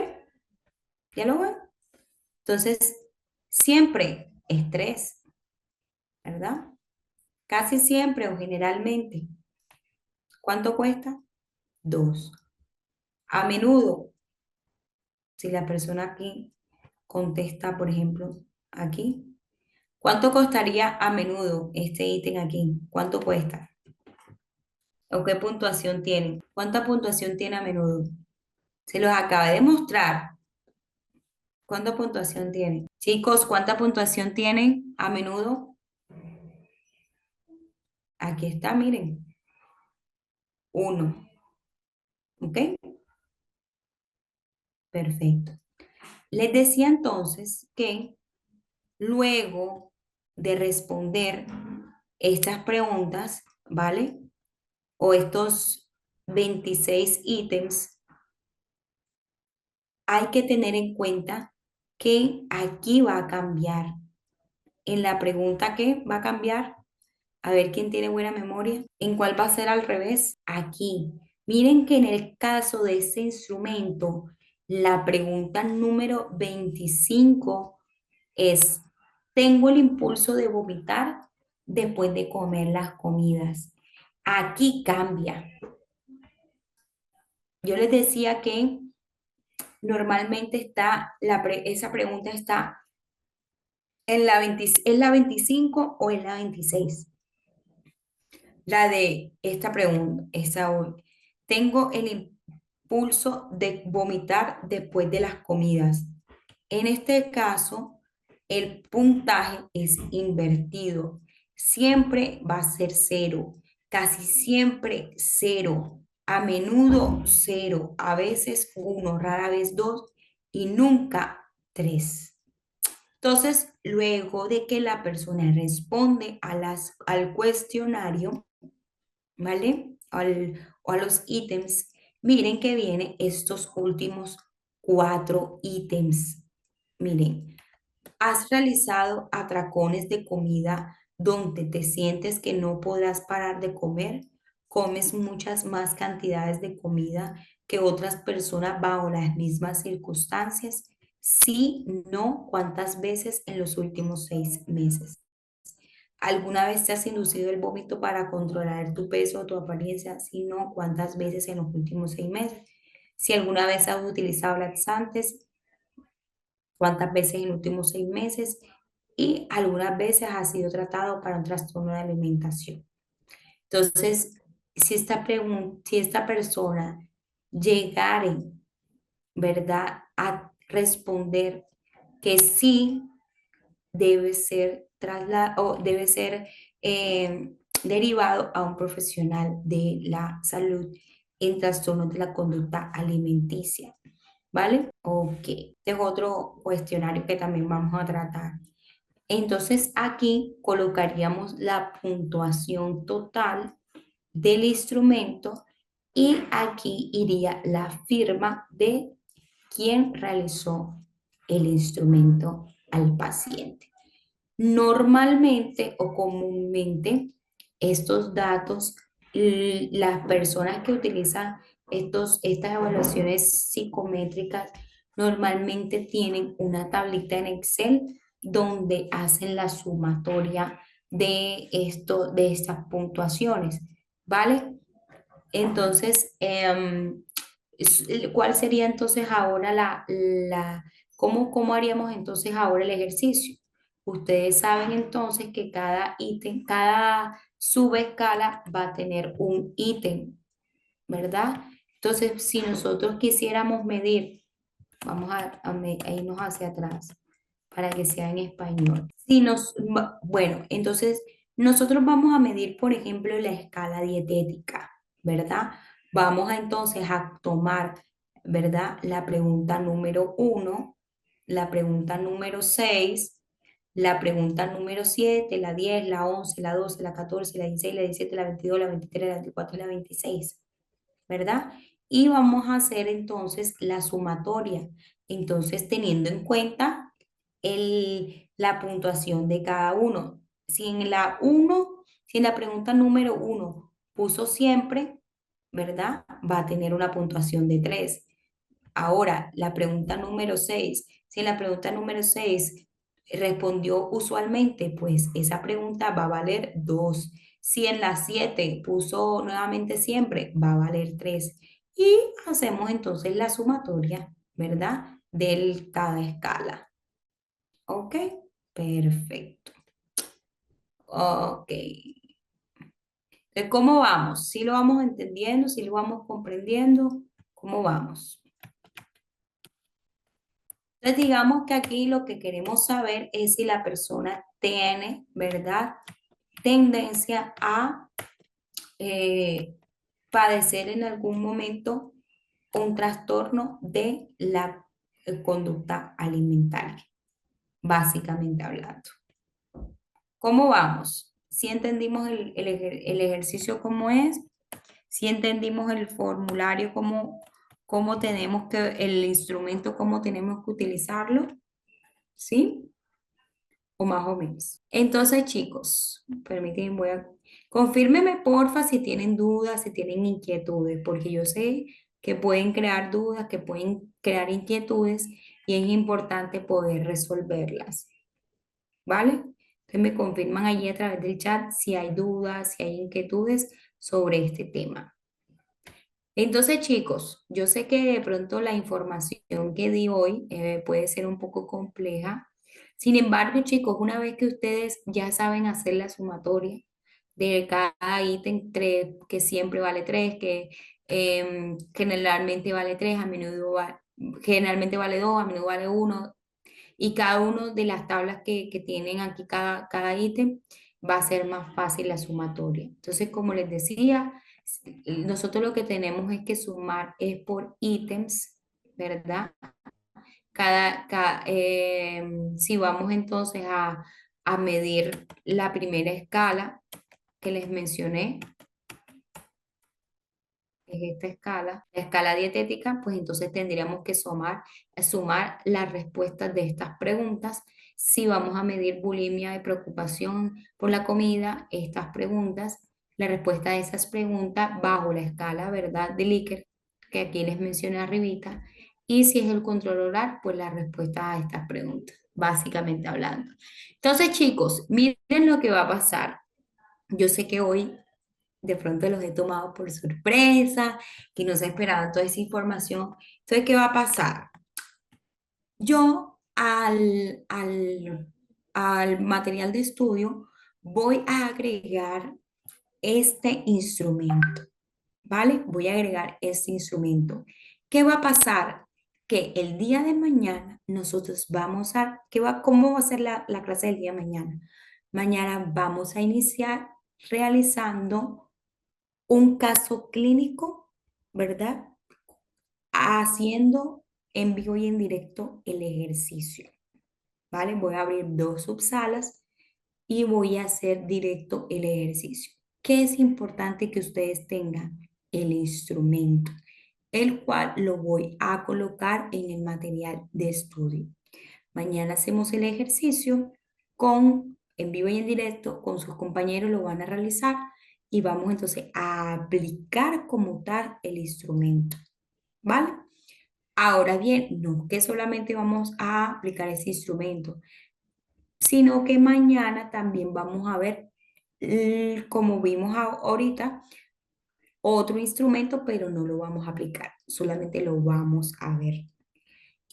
¿Ya lo ven? Entonces, siempre es 3, ¿verdad? Casi siempre o generalmente. ¿Cuánto cuesta? 2. A menudo, si la persona aquí contesta, por ejemplo, aquí, ¿cuánto costaría a menudo este ítem aquí? ¿Cuánto cuesta? ¿O qué puntuación tiene? ¿Cuánta puntuación tiene a menudo? Se los acaba de mostrar. ¿Cuánta puntuación tiene? Chicos, ¿cuánta puntuación tienen a menudo? Aquí está, miren. 1. ¿Ok? Perfecto. Les decía entonces que luego de responder estas preguntas, ¿vale? O estos 26 ítems, hay que tener en cuenta que aquí va a cambiar. En la pregunta que va a cambiar, a ver quién tiene buena memoria. ¿En cuál va a ser al revés? Aquí. Miren que en el caso de este instrumento, la pregunta número 25 es, ¿tengo el impulso de vomitar después de comer las comidas? Aquí cambia. Yo les decía que normalmente esa pregunta está en la 20, ¿es la 25 o en la 26? La de esta pregunta, esa hoy. Tengo el impulso de vomitar después de las comidas. En este caso, el puntaje es invertido. Siempre va a ser 0, casi siempre 0, a menudo 0, a veces 1, rara vez 2 y nunca 3. Entonces, luego de que la persona responde al cuestionario, ¿vale? O a los ítems, miren que vienen estos últimos 4 ítems. Miren, ¿has realizado atracones de comida donde te sientes que no podrás parar de comer? ¿Comes muchas más cantidades de comida que otras personas bajo las mismas circunstancias? Sí, no, ¿cuántas veces en los últimos 6 meses? ¿Alguna vez te has inducido el vómito para controlar tu peso o tu apariencia? Si no, ¿cuántas veces en los últimos 6 meses? Si alguna vez has utilizado laxantes, ¿cuántas veces en los últimos 6 meses? Y algunas veces has sido tratado para un trastorno de alimentación. Entonces, si esta persona llegare, ¿verdad?, a responder que sí, debe ser eh, derivado a un profesional de la salud en trastornos de la conducta alimenticia. ¿Vale? Ok. Este es otro cuestionario que también vamos a tratar. Entonces aquí colocaríamos la puntuación total del instrumento y aquí iría la firma de quien realizó el instrumento al paciente. Normalmente o comúnmente estos datos, las personas que utilizan estas evaluaciones psicométricas normalmente tienen una tablita en Excel donde hacen la sumatoria de estas puntuaciones, ¿vale? Entonces, ¿cuál sería entonces ahora cómo haríamos entonces ahora el ejercicio? Ustedes saben entonces que cada ítem, cada subescala va a tener un ítem, ¿verdad? Entonces, si nosotros quisiéramos medir, vamos a irnos hacia atrás para que sea en español. Bueno, entonces nosotros vamos a medir, por ejemplo, la escala dietética, ¿verdad? Vamos entonces a tomar, ¿verdad? La pregunta número 1, la pregunta número 6, la pregunta número 7, la 10, la 11, la 12, la 14, la 16, la 17, la 22, la 23, la 24 y la 26, ¿verdad? y vamos a hacer entonces la sumatoria. Entonces, teniendo en cuenta la puntuación de cada uno. Si en la pregunta número uno puso siempre, ¿verdad? Va a tener una puntuación de 3. Ahora, la pregunta número 6, si en la pregunta número 6 respondió usualmente, pues esa pregunta va a valer 2. Si en la 7 puso nuevamente siempre, va a valer 3. Y hacemos entonces la sumatoria, ¿verdad? De cada escala. ¿Ok? Perfecto. Ok. Entonces, ¿cómo vamos? ¿Sí lo vamos entendiendo? ¿Sí lo vamos comprendiendo? ¿Cómo vamos? Entonces, digamos que aquí lo que queremos saber es si la persona tiene, ¿verdad? Tendencia a padecer en algún momento un trastorno de la conducta alimentaria, básicamente hablando. ¿Cómo vamos? ¿Si entendimos el ejercicio cómo es? ¿Si entendimos el formulario cómo tenemos que, el instrumento cómo tenemos que utilizarlo? ¿Sí? O más o menos. Entonces, chicos, permítanme, confírmeme porfa si tienen dudas, si tienen inquietudes, porque yo sé que pueden crear dudas, que pueden crear inquietudes y es importante poder resolverlas, ¿vale? Entonces me confirman allí a través del chat si hay dudas, si hay inquietudes sobre este tema. Entonces, chicos, yo sé que de pronto la información que di hoy puede ser un poco compleja. Sin embargo, chicos, una vez que ustedes ya saben hacer la sumatoria de cada ítem, que siempre vale 3, que generalmente vale 3, generalmente vale 2, a menudo vale 1, y cada uno de las tablas que tienen aquí cada ítem va a ser más fácil la sumatoria. Entonces, como les decía, nosotros lo que tenemos es que sumar es por ítems, ¿verdad? Si vamos entonces a medir la primera escala que les mencioné, es esta escala, la escala dietética, pues entonces tendríamos que sumar las respuestas de estas preguntas. Si vamos a medir bulimia y preocupación por la comida, estas preguntas, la respuesta a esas preguntas bajo la escala, ¿verdad? De Likert, que aquí les mencioné arribita. Y si es el control oral, pues la respuesta a estas preguntas, básicamente hablando. Entonces, chicos, miren lo que va a pasar. Yo sé que hoy de pronto los he tomado por sorpresa, que no se esperaban toda esa información. Entonces, ¿qué va a pasar? Yo al material de estudio voy a agregar este instrumento, ¿vale? Voy a agregar este instrumento. ¿Qué va a pasar? Que el día de mañana nosotros ¿cómo va a ser la clase del día de mañana? Mañana vamos a iniciar realizando un caso clínico, ¿verdad? Haciendo en vivo y en directo el ejercicio, ¿vale? Voy a abrir dos subsalas y voy a hacer directo el ejercicio. ¿Qué es importante que ustedes tengan? El instrumento, el cual lo voy a colocar en el material de estudio. Mañana hacemos el ejercicio en vivo y en directo, con sus compañeros lo van a realizar y vamos entonces a aplicar como tal el instrumento, ¿vale? Ahora bien, no que solamente vamos a aplicar ese instrumento, sino que mañana también vamos a ver, como vimos ahorita, otro instrumento, pero no lo vamos a aplicar, solamente lo vamos a ver.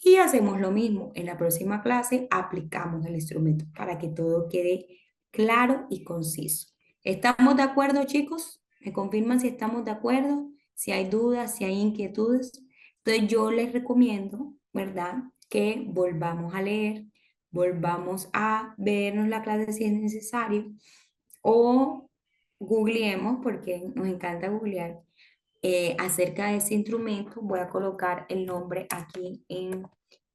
Y hacemos lo mismo. En la próxima clase aplicamos el instrumento para que todo quede claro y conciso. ¿Estamos de acuerdo, chicos? ¿Me confirman si estamos de acuerdo? Si hay dudas, si hay inquietudes. Entonces yo les recomiendo, ¿verdad? Que volvamos a leer, volvamos a vernos la clase si es necesario o googleemos, porque nos encanta googlear, acerca de ese instrumento. Voy a colocar el nombre aquí en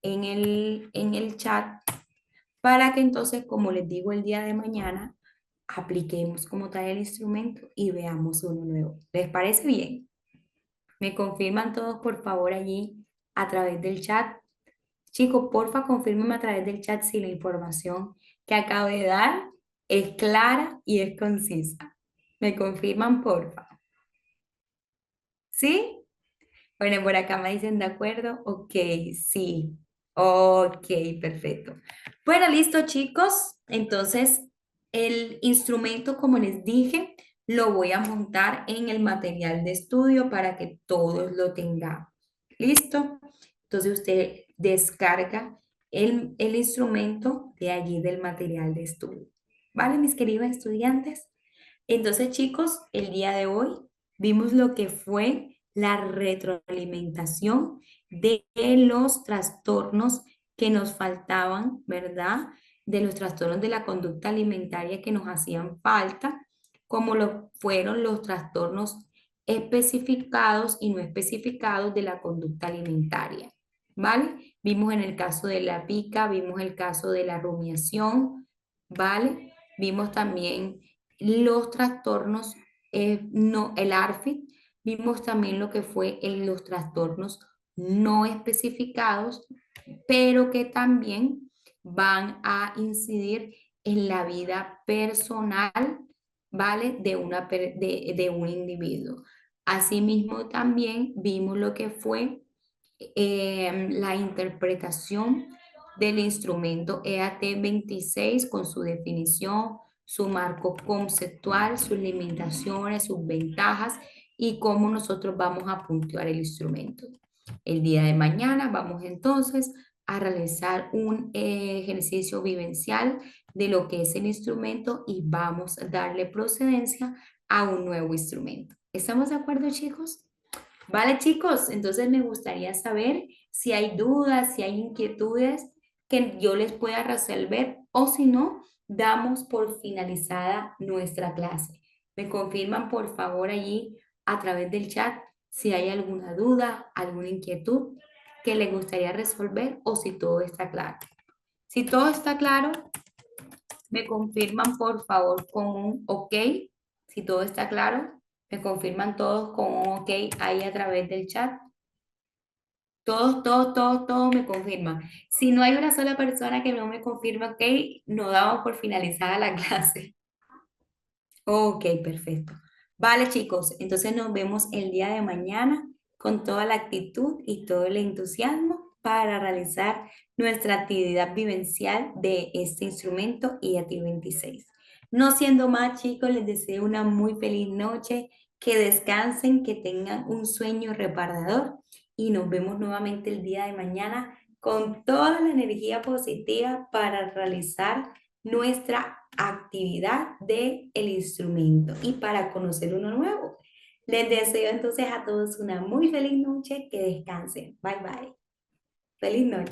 el chat para que entonces, como les digo, el día de mañana apliquemos como tal el instrumento y veamos uno nuevo. ¿Les parece bien? Me confirman todos, por favor, allí a través del chat. Chicos, porfa, confírmenme a través del chat si la información que acabo de dar es clara y es concisa. ¿Me confirman, porfa? ¿Sí? Bueno, por acá me dicen de acuerdo. Ok, sí. Ok, perfecto. Bueno, listo, chicos. Entonces, el instrumento, como les dije, lo voy a montar en el material de estudio para que todos lo tengan. ¿Listo? Entonces, usted descarga el instrumento de allí del material de estudio. ¿Vale, mis queridos estudiantes? Entonces, chicos, el día de hoy vimos lo que fue la retroalimentación de los trastornos que nos faltaban, ¿verdad? De los trastornos de la conducta alimentaria que nos hacían falta, como lo fueron los trastornos especificados y no especificados de la conducta alimentaria, ¿vale? Vimos en el caso de la pica, vimos el caso de la rumiación, ¿vale? Vimos también los trastornos, no, el ARFID, vimos también lo que fue en los trastornos no especificados, pero que también van a incidir en la vida personal, ¿vale? De un individuo. Asimismo, también vimos lo que fue la interpretación del instrumento EAT 26 con su definición, su marco conceptual, sus limitaciones, sus ventajas y cómo nosotros vamos a puntuar el instrumento. El día de mañana vamos entonces a realizar un ejercicio vivencial de lo que es el instrumento y vamos a darle procedencia a un nuevo instrumento. ¿Estamos de acuerdo, chicos? Vale, chicos, entonces me gustaría saber si hay dudas, si hay inquietudes que yo les pueda resolver o si no, damos por finalizada nuestra clase. Me confirman por favor allí a través del chat si hay alguna duda, alguna inquietud que les gustaría resolver o si todo está claro. Si todo está claro, me confirman por favor con un OK. Si todo está claro, me confirman todos con un OK ahí a través del chat. Todos me confirman. Si no hay una sola persona que no me confirme, OK, no damos por finalizada la clase. Ok, perfecto. Vale, chicos, entonces nos vemos el día de mañana con toda la actitud y todo el entusiasmo para realizar nuestra actividad vivencial de este instrumento IAT 26. No siendo más, chicos, les deseo una muy feliz noche, que descansen, que tengan un sueño reparador y nos vemos nuevamente el día de mañana con toda la energía positiva para realizar nuestra actividad del instrumento y para conocer uno nuevo. Les deseo entonces a todos una muy feliz noche, que descansen. Bye bye. Feliz noche.